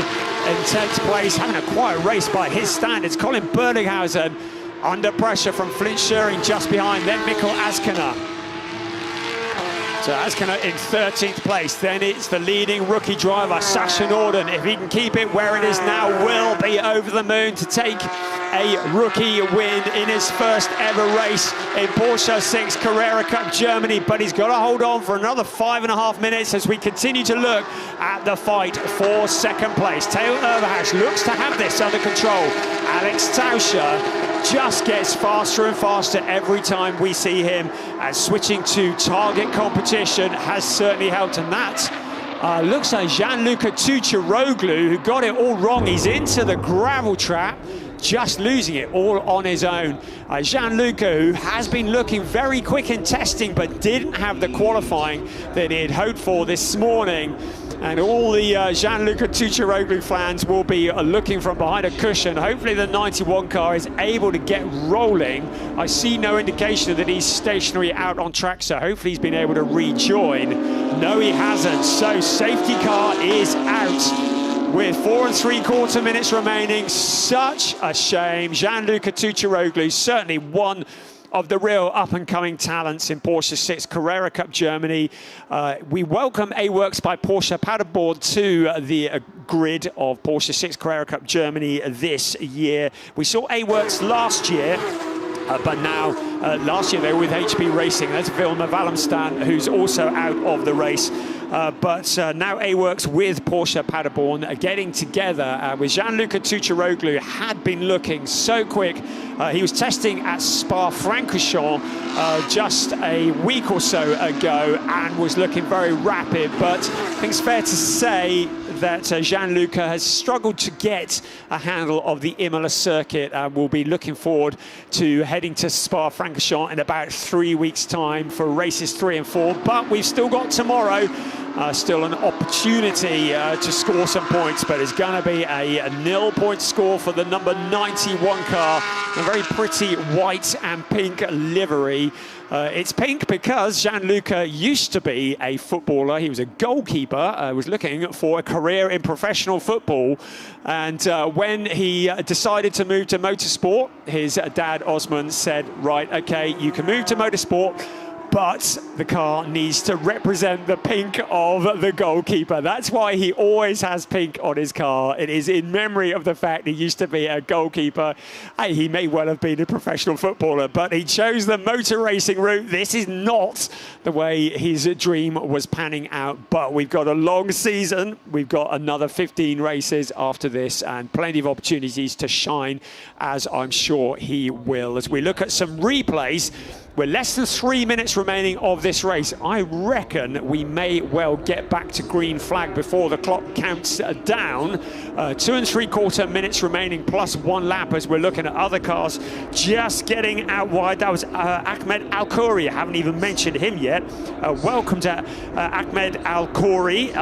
in 10th place, having a quiet race by his standards. Colin Bergnehausen under pressure from Flint Schering just behind, then Mikkel Azkena. So Azkena in 13th place. Then it's the leading rookie driver, Sasha Norden. If he can keep it where it is now, will be over the moon to take a rookie win in his first ever race in Porsche Sixt Carrera Cup Germany. But he's got to hold on for another 5.5 minutes as we continue to look at the fight for 2nd place. Theo Overhaus looks to have this under control. Alex Tauscher just gets faster and faster every time we see him, and switching to target competition has certainly helped. And that looks like Gianluca Tucciaroglu, who got it all wrong. He's into the gravel trap, just losing it all on his own. Gianluca, who has been looking very quick in testing, but didn't have the qualifying that he had hoped for this morning. And all the Gianluca Tucciaroglu fans will be looking from behind a cushion. Hopefully the 91 car is able to get rolling. I see no indication that he's stationary out on track, so hopefully he's been able to rejoin. No, he hasn't. So safety car is out with 4 3/4 minutes remaining. Such a shame. Gianluca Tucciaroglu, certainly one of the real up-and-coming talents in Porsche Sixt Carrera Cup Germany. We welcome A-Works by Porsche paddleboard to the grid of Porsche Sixt Carrera Cup Germany this year. We saw A-Works last year. But now, last year they were with HP Racing. That's Vilma Wallemstan, who's also out of the race. But now A-Works with Porsche Paderborn getting together with Gianluca Tucciaroglu. Had been looking so quick. He was testing at Spa-Francorchamps just a week or so ago and was looking very rapid. But I think it's fair to say that Gianluca has struggled to get a handle of the Imola circuit and will be looking forward to heading to Spa-Francorchamps in about 3 weeks' time for races 3 and 4. But we've still got tomorrow, still an opportunity to score some points, but it's going to be a nil-point score for the number 91 car, a very pretty white and pink livery. It's pink because Gianluca used to be a footballer. He was a goalkeeper, was looking for a career in professional football. And when he decided to move to motorsport, his dad, Osman, said, right, okay, you can move to motorsport, but the car needs to represent the pink of the goalkeeper. That's why he always has pink on his car. It is in memory of the fact he used to be a goalkeeper. Hey, he may well have been a professional footballer, but he chose the motor racing route. This is not the way his dream was panning out, but we've got a long season. We've got another 15 races after this and plenty of opportunities to shine, as I'm sure he will. As we look at some replays, we're less than 3 minutes remaining of this race. I reckon we may well get back to green flag before the clock counts down. 2 3/4 minutes remaining plus 1 lap as we're looking at other cars just getting out wide. That was Ahmed Al-Khoury. I haven't even mentioned him yet. Welcome to Ahmed Al-Khoury.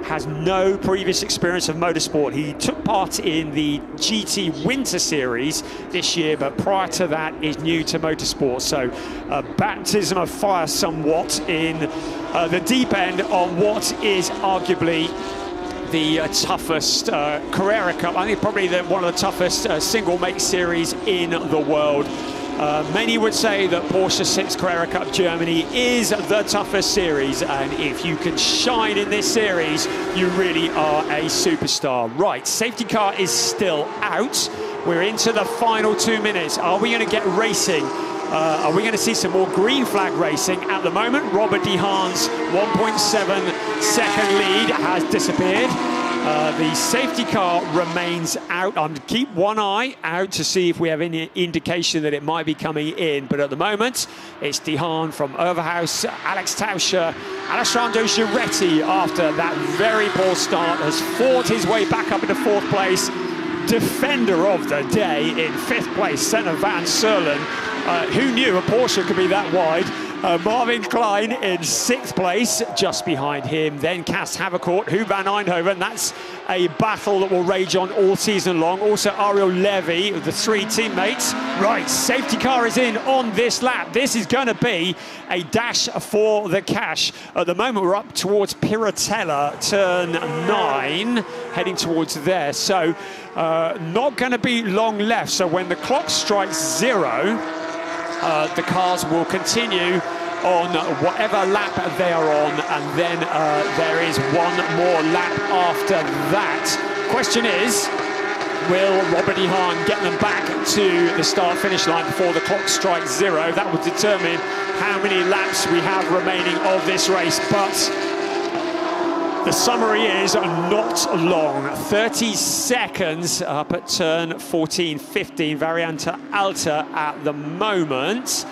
Has no previous experience of motorsport. He took part in the GT Winter Series this year, but prior to that is new to motorsport. So baptism of fire somewhat in the deep end on what is arguably the toughest Carrera Cup. I think probably one of the toughest single make series in the world. Many would say that Porsche Sixt Carrera Cup Germany is the toughest series, and if you can shine in this series, you really are a superstar. Right, safety car is still out. We're into the final 2 minutes. Are we going to get racing? Are we going to see some more green flag racing? At the moment, Robert De Haan's 1.7 second lead has disappeared. The safety car remains out. I'm to keep one eye out to see if we have any indication that it might be coming in. But at the moment, it's De Haan from Overhaus, Alex Tauscher, Alessandro Giretti, after that very poor start, has fought his way back up into 4th place. Defender of the day in 5th place, Senna van Serlen. Who knew a Porsche could be that wide? Marvin Klein in 6th place, just behind him. Then Cas Havercourt, Hu van Eindhoven. That's a battle that will rage on all season long. Also Ariel Levy, the 3 teammates. Right, safety car is in on this lap. This is going to be a dash for the cash. At the moment, we're up towards Piratella, turn 9, heading towards there. So not going to be long left. So when the clock strikes 0, the cars will continue on whatever lap they are on, and then there is one more lap after that. Question is, will Robert De Haan get them back to the start-finish line before the clock strikes 0? That will determine how many laps we have remaining of this race, but the summary is not long. 30 seconds up at turn 14, 15, Variante Alta at the moment.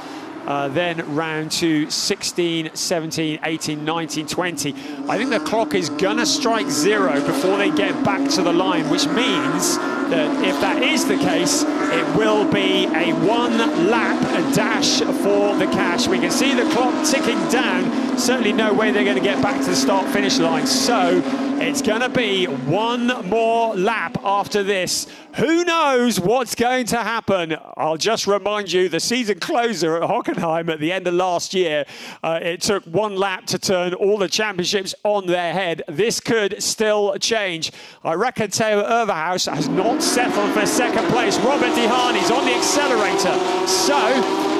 Then round to 16, 17, 18, 19, 20. I think the clock is gonna strike 0 before they get back to the line, which means that if that is the case, it will be a 1 lap dash for the cash. We can see the clock ticking down. Certainly no way they're going to get back to the start-finish line. So it's going to be 1 more lap after this. Who knows what's going to happen? I'll just remind you, the season closer at Hockenheim at the end of last year, it took 1 lap to turn all the championships on their head. This could still change. I reckon Theo Overhaus has not settled for 2nd place. Robert De Haan is on the accelerator. So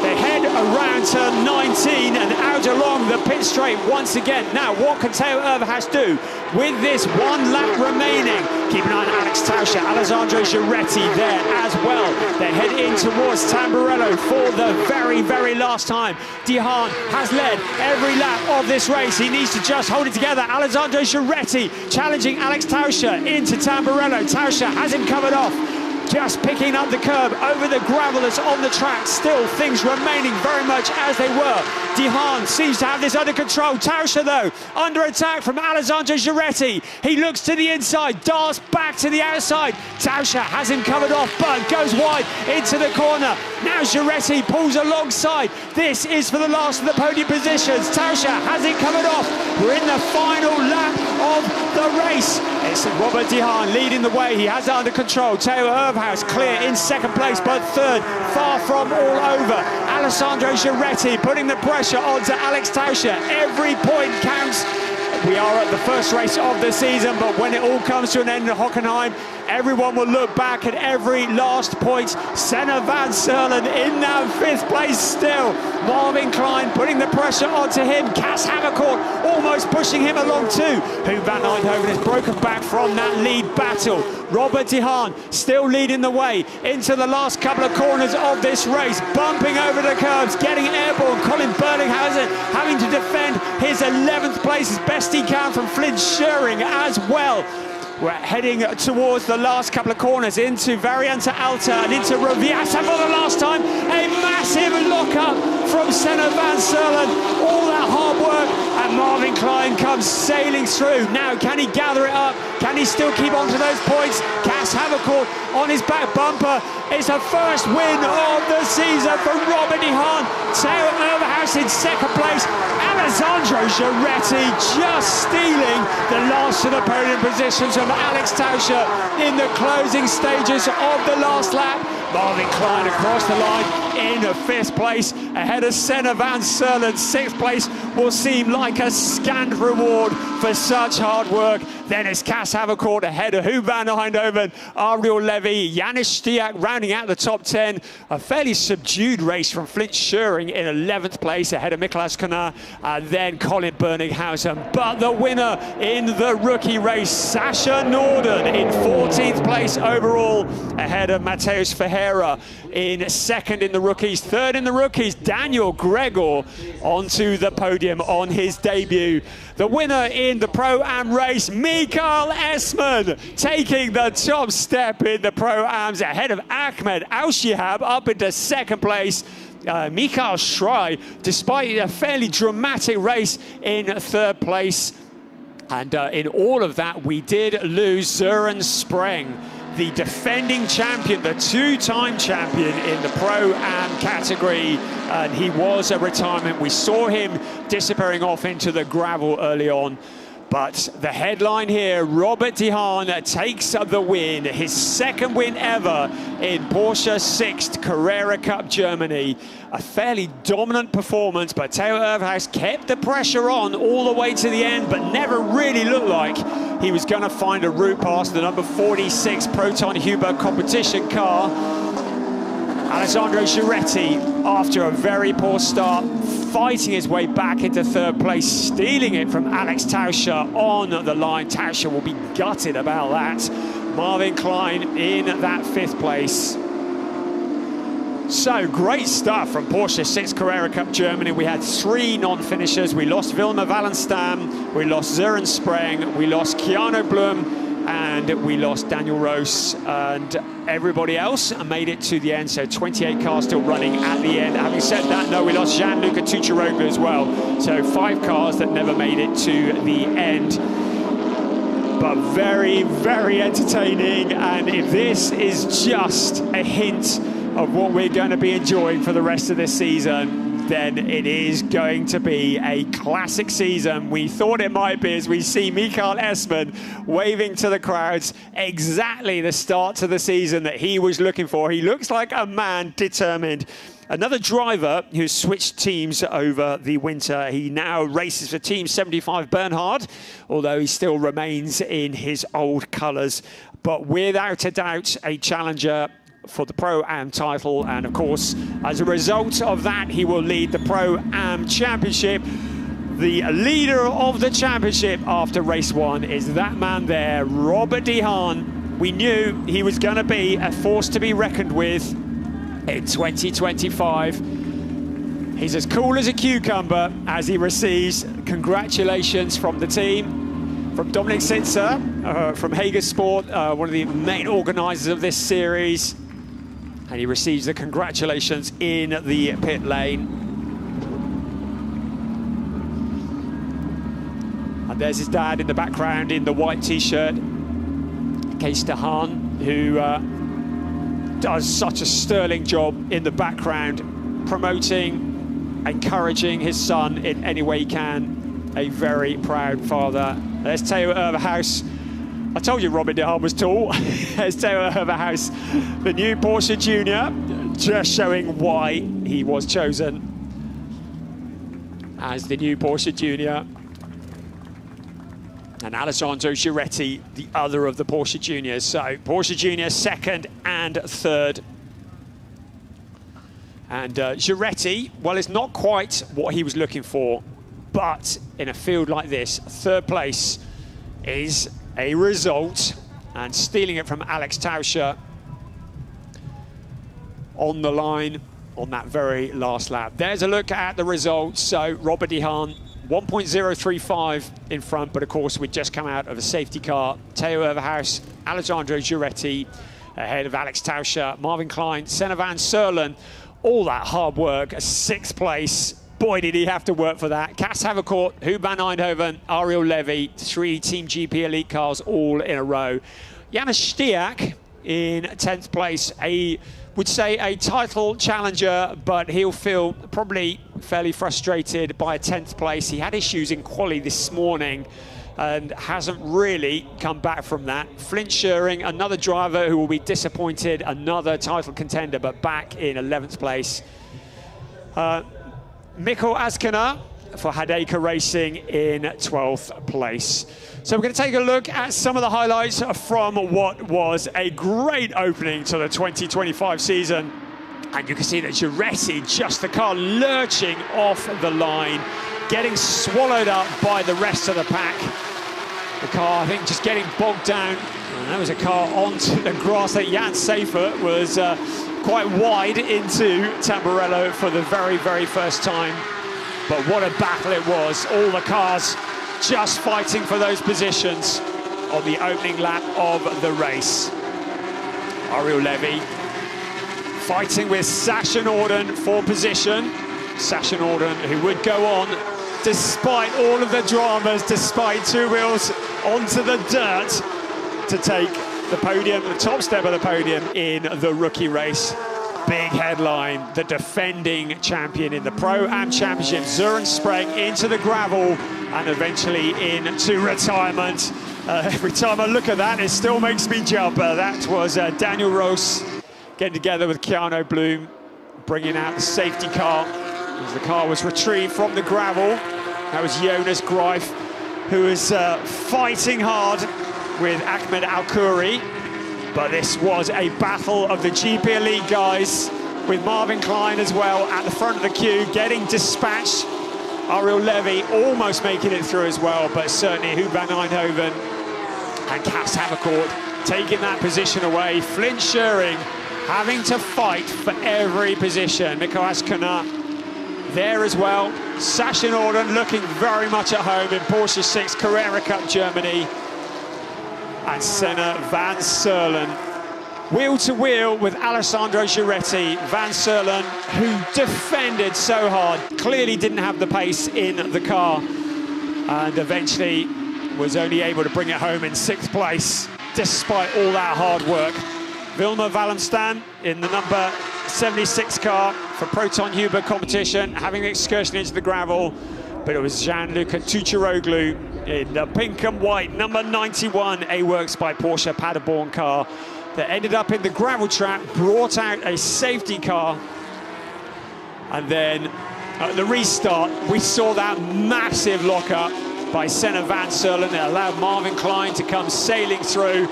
They head around turn 19 and out along the pit straight once again. Now, what can Teo Overhaus do with this 1 lap remaining? Keep an eye on Alex Tauscher, Alessandro Giretti there as well. They head in towards Tamburello for the very, very last time. Dehaan has led every lap of this race. He needs to just hold it together. Alessandro Giretti challenging Alex Tauscher into Tamburello. Tauscher has him covered off. Just picking up the curb over the gravel that's on the track. Still things remaining very much as they were. Dehaan seems to have this under control. Tauscher though, under attack from Alessandro Giretti. He looks to the inside, darts back to the outside. Tauscher has him covered off, but goes wide into the corner. Now Giretti pulls alongside. This is for the last of the podium positions. Tauscher has it covered off. We're in the final lap of the race. It's Robert Dehaan leading the way. He has it under control. Teo Overhaus clear in second place, but third, far from all over. Alessandro Giretti putting the pressure onto Alex Tauscher. Every point counts. We are at the first race of the season, but when it all comes to an end in Hockenheim, everyone will look back at every last point. Senna van Serlen in that 5th place still. Marvin Klein putting the pressure onto him. Cas Havercourt almost pushing him along too. Huub van Eindhoven has broken back from that lead battle. Robert Dehaan still leading the way into the last couple of corners of this race, bumping over the curbs, getting airborne. Colin Berlinghausen having to defend his 11th place as best he can from Flint Scheuring as well. We're heading towards the last couple of corners into Variante Alta and into Roviata for the last time. A massive lock-up from Senna van Serlen. All that hard work, and Marvin Klein comes sailing through. Now, can he gather it up? Can he still keep on to those points? Cas Havercourt on his back bumper. It's a first win of the season for Robert Dehaan. Teo Overhaus in second place. Alessandro Giretti just stealing the last of the podium positions from Alex Tauscher in the closing stages of the last lap. Marvin Klein across the line in 5th place ahead of Senna van Serlen. 6th place will seem like a scant reward for such hard work. Then it's Cas Havercourt ahead of Huub van Eindhoven, Ariel Levy, Janis Stiak rounding out the top 10. A fairly subdued race from Flint Scheuring in 11th place ahead of Miklas Kana, and then Colin Berlinghausen. But the winner in the rookie race, Sasha Norden in 14th place overall ahead of Mateusz Ferreira in 2nd in the rookies. 3rd in the rookies, Daniel Gregor onto the podium on his debut. The winner in the Pro-Am race, Mikael Esman, taking the top step in the Pro-Ams ahead of Ahmed Al-Shihab up into 2nd place. Mikael Schrei, despite a fairly dramatic race, in 3rd place. And in all of that, we did lose Søren Spreng, the defending champion, the 2-time champion in the Pro-Am category, and he was a retirement. We saw him disappearing off into the gravel early on. But the headline here, Robert Dehaan takes the win, his 2nd win ever in Porsche Sixt Carrera Cup Germany. A fairly dominant performance, but Teo Overhaus kept the pressure on all the way to the end, but never really looked like he was going to find a route past the number 46 Proton Huber competition car. Alessandro Giretti, after a very poor start, fighting his way back into 3rd place, stealing it from Alex Tauscher on the line. Tauscher will be gutted about that. Marvin Klein in that 5th place. So, great stuff from Porsche Sixt Carrera Cup Germany. We had 3 non-finishers. We lost Wilmer Wallenstam, we lost Søren Spreng, we lost Keanu Blum, and we lost Daniel Roos, and everybody else made it to the end. So 28 cars still running at the end. Having said that, no, we lost Gianluca Tucciaroglu as well. So 5 cars that never made it to the end. But very, very entertaining. And if this is just a hint of what we're going to be enjoying for the rest of this season, then it is going to be a classic season. We thought it might be, as we see Mikael Esman waving to the crowds. Exactly the start to the season that he was looking for. He looks like a man determined. Another driver who switched teams over the winter. He now races for Team 75 Bernhard, although he still remains in his old colours. But without a doubt, a challenger for the Pro-Am title, and of course, as a result of that, he will lead the Pro-Am Championship. The leader of the championship after race 1 is that man there, Robert De Haan. We knew he was going to be a force to be reckoned with in 2025. He's as cool as a cucumber as he receives congratulations from the team, from Dominic Sintzer, from Hager Sport, one of the main organisers of this series. And he receives the congratulations in the pit lane. And there's his dad in the background in the white t-shirt, Kees De Haan, who does such a sterling job in the background, promoting, encouraging his son in any way he can. A very proud father. There's Theo Overhaus. I told you Robert De Haan was tall. There's Theo Overhaus, the new Porsche Junior, just showing why he was chosen as the new Porsche Junior. And Alessandro Giretti, the other of the Porsche Juniors. So Porsche Junior second and third. And Giretti, well, it's not quite what he was looking for, but in a field like this, third place is a result, and stealing it from Alex Tauscher on the line on that very last lap. There's a look at the results. So Robert De Haan, 1.035 in front, but of course we'd just come out of a safety car. Theo Overhaus, Alessandro Giretti ahead of Alex Tauscher, Marvin Klein, Senna van Serlen. All that hard work, a 6th place. Boy, did he have to work for that. Cas Havercourt, Huub van Eindhoven, Ariel Levy, 3 Team GP Elite cars all in a row. Janis Stiak in 10th place, would say a title challenger, but he'll feel probably fairly frustrated by a 10th place. He had issues in quali this morning and hasn't really come back from that. Flint Schuring, another driver who will be disappointed, another title contender, but back in 11th place. Mikko Askana for Hadeka Racing in 12th place. So we're going to take a look at some of the highlights from what was a great opening to the 2025 season. And you can see that Giretti, just the car lurching off the line, getting swallowed up by the rest of the pack. The car, I think, just getting bogged down. And there was a car onto the grass that Jan Seifert was quite wide into Tamburello for the very, very first time. But what a battle it was. All the cars just fighting for those positions on the opening lap of the race. Ariel Levy fighting with Sasha Norden for position. Sasha Norden, who would go on, despite all of the dramas, despite 2 wheels onto the dirt, to take the podium, the top step of the podium in the rookie race. Big headline, the defending champion in the Pro-Am Championship, Søren Spreng, into the gravel and eventually into retirement. Every time I look at that, it still makes me jump. That was Daniel Roos getting together with Keanu Bloom, bringing out the safety car as the car was retrieved from the gravel. That was Jonas Greif, who was fighting hard with Ahmed Al-Khoury. But this was a battle of the GP Elite guys, with Marvin Klein as well at the front of the queue, getting dispatched. Ariel Levy almost making it through as well, but certainly Huub van Eindhoven and Cas Havercourt taking that position away. Flint Schuring having to fight for every position. Mikko Askana there as well. Sasha Norden looking very much at home in Porsche Sixt Carrera Cup Germany. And Senna van Serlen, wheel to wheel with Alessandro Giretti. Van Serlen, who defended so hard, clearly didn't have the pace in the car, and eventually was only able to bring it home in 6th place, despite all that hard work. Wilmer Wallenstam in the number 76 car for Proton Huber competition, having an excursion into the gravel, but it was Gianluca Tucciaroglu in the pink and white number 91 A-Works by Porsche Paderborn car that ended up in the gravel trap, brought out a safety car, and then at the restart we saw that massive lockup by Senna van Serlen that allowed Marvin Klein to come sailing through.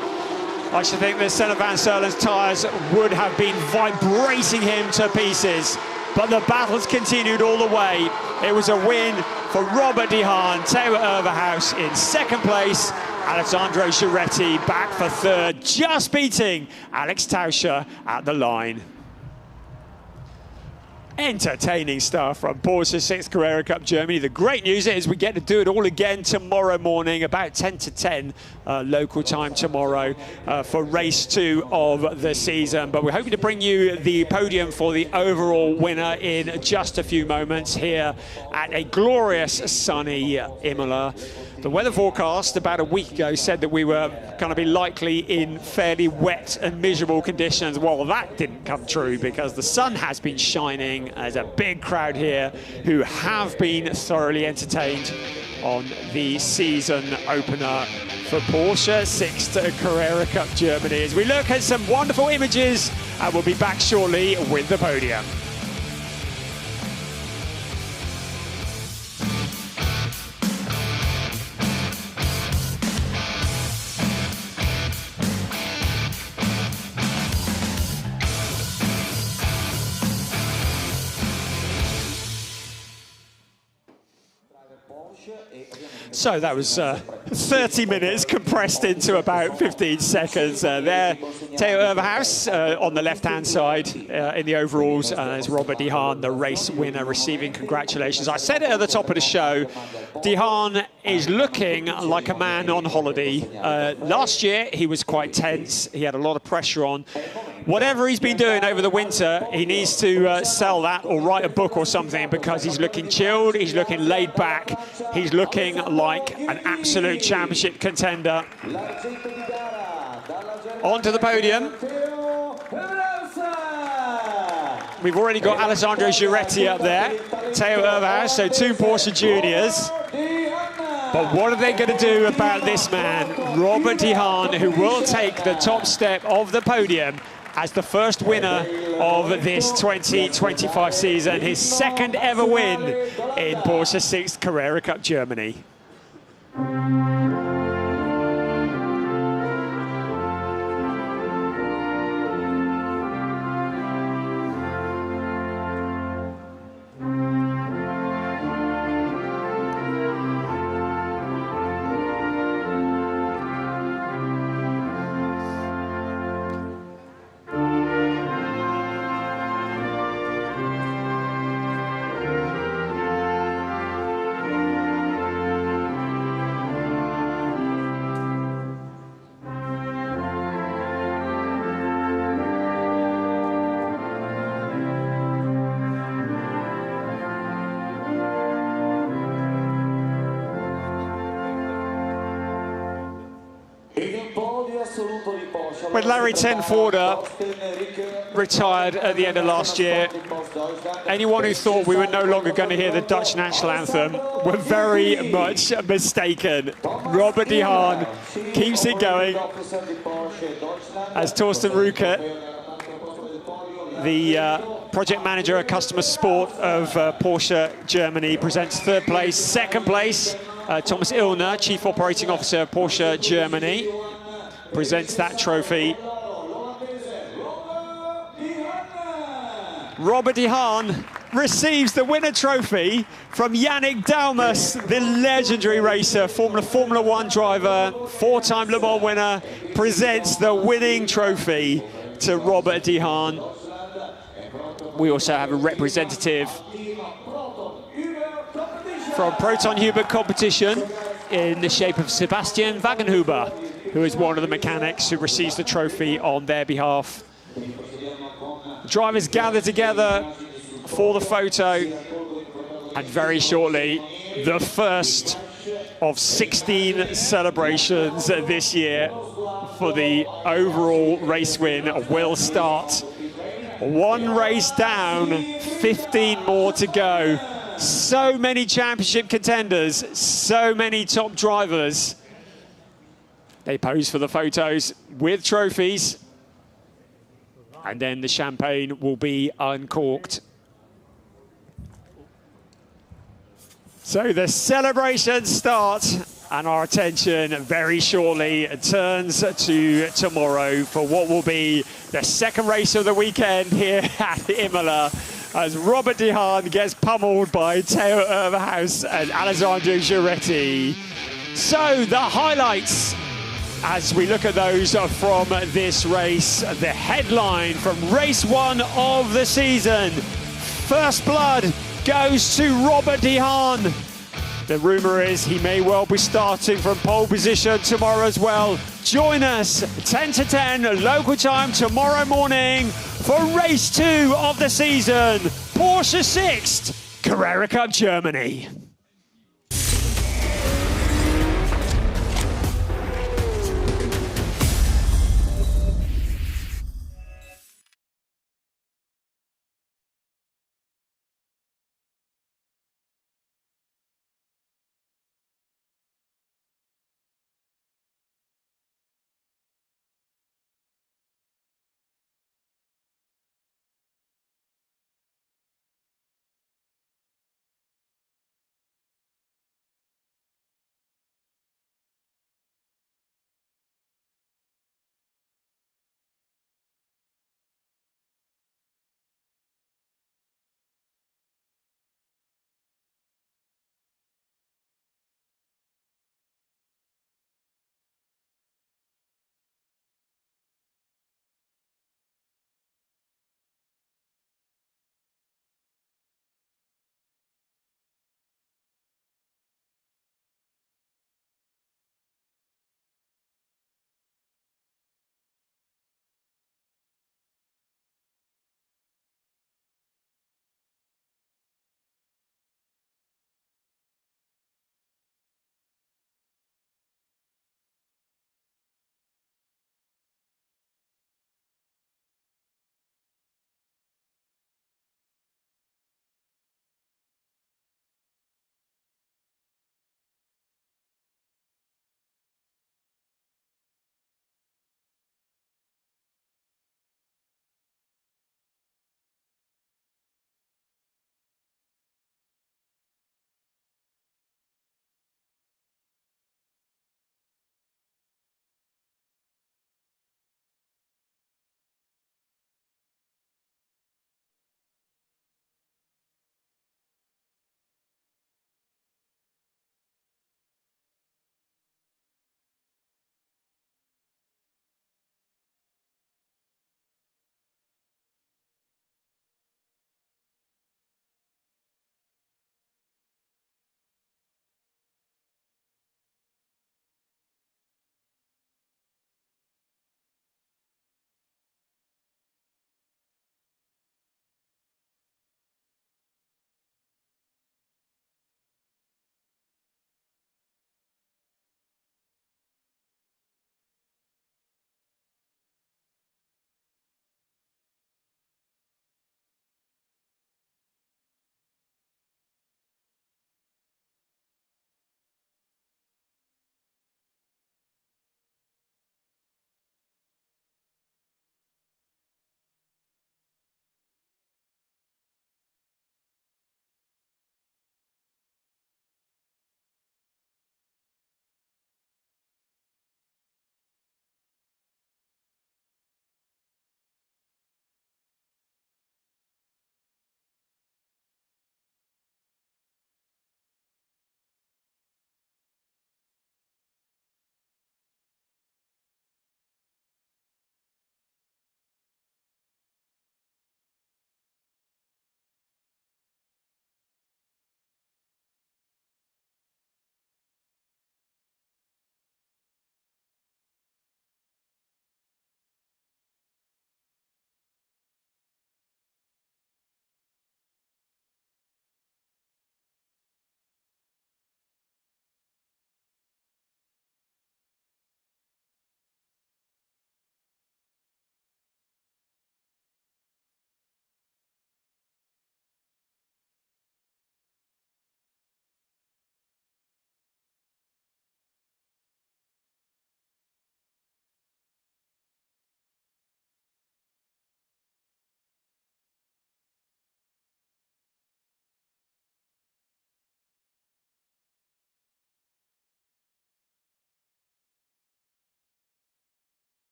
I should think that Senna Van Serlen's tyres would have been vibrating him to pieces. But the battles continued all the way. It was a win for Robert De Haan, Theo Overhaus in second place. Alessandro Giuretti back for third, just beating Alex Tauscher at the line. Entertaining stuff from Porsche Sixt Carrera Cup Germany. The great news is we get to do it all again tomorrow morning, about 10 to 10 local time tomorrow for race 2 of the season. But we're hoping to bring you the podium for the overall winner in just a few moments here at a glorious sunny Imola. The weather forecast about a week ago said that we were going to be likely in fairly wet and miserable conditions. Well, that didn't come true because the sun has been shining. There's a big crowd here who have been thoroughly entertained on the season opener for Porsche Sixt Carrera Cup Germany. As we look at some wonderful images, and we'll be back shortly with the podium. So that was 30 minutes compressed into about 15 seconds. There, Theo Overhaus on the left-hand side in the overalls, as Robert De Haan, the race winner, receiving congratulations. I said it at the top of the show, De Haan is looking like a man on holiday. Last year, he was quite tense. He had a lot of pressure on. Whatever he's been doing over the winter, he needs to sell that or write a book or something, because he's looking chilled, he's looking laid back, he's looking like an absolute championship contender. Onto the podium. We've already got Alessandro Giuretti up there, Theo Overhaus, so 2 Porsche juniors. But what are they going to do about this man, Robert De Haan, who will take the top step of the podium as the first winner of this 2025 season, his second ever win in Porsche Sixt Carrera Cup Germany. When Larry Tenforder retired at the end of last year, anyone who thought we were no longer going to hear the Dutch national anthem were very much mistaken. Robert De Haan keeps it going as Torsten Rukert, the project manager of customer sport of Porsche Germany, presents third place. Second place, Thomas Illner, Chief Operating Officer of Porsche Germany, presents that trophy. Robert De Haan receives the winner trophy from Yannick Dalmas, the legendary racer, Formula 1 driver, 4-time Le Mans winner, presents the winning trophy to Robert De Haan. We also have a representative from Proton Hubert competition in the shape of Sebastian Wagenhuber, who is one of the mechanics who receives the trophy on their behalf. Drivers gather together for the photo, and very shortly, the first of 16 celebrations this year for the overall race win will start. One race down, 15 more to go. So many championship contenders, so many top drivers. They pose for the photos with trophies, and then the champagne will be uncorked. So the celebrations start And our attention very shortly turns to tomorrow for what will be the second race of the weekend here at Imola, as Robert De Haan gets pummeled by Theo Urbahouse and Alessandro Giretti. So the highlights, as we look at those from this race, the headline from race 1 of the season: first blood goes to Robert De Haan. The rumour is he may well be starting from pole position tomorrow as well. Join us 10 to 10 local time tomorrow morning for race 2 of the season, Porsche Sixt, Carrera Cup Germany.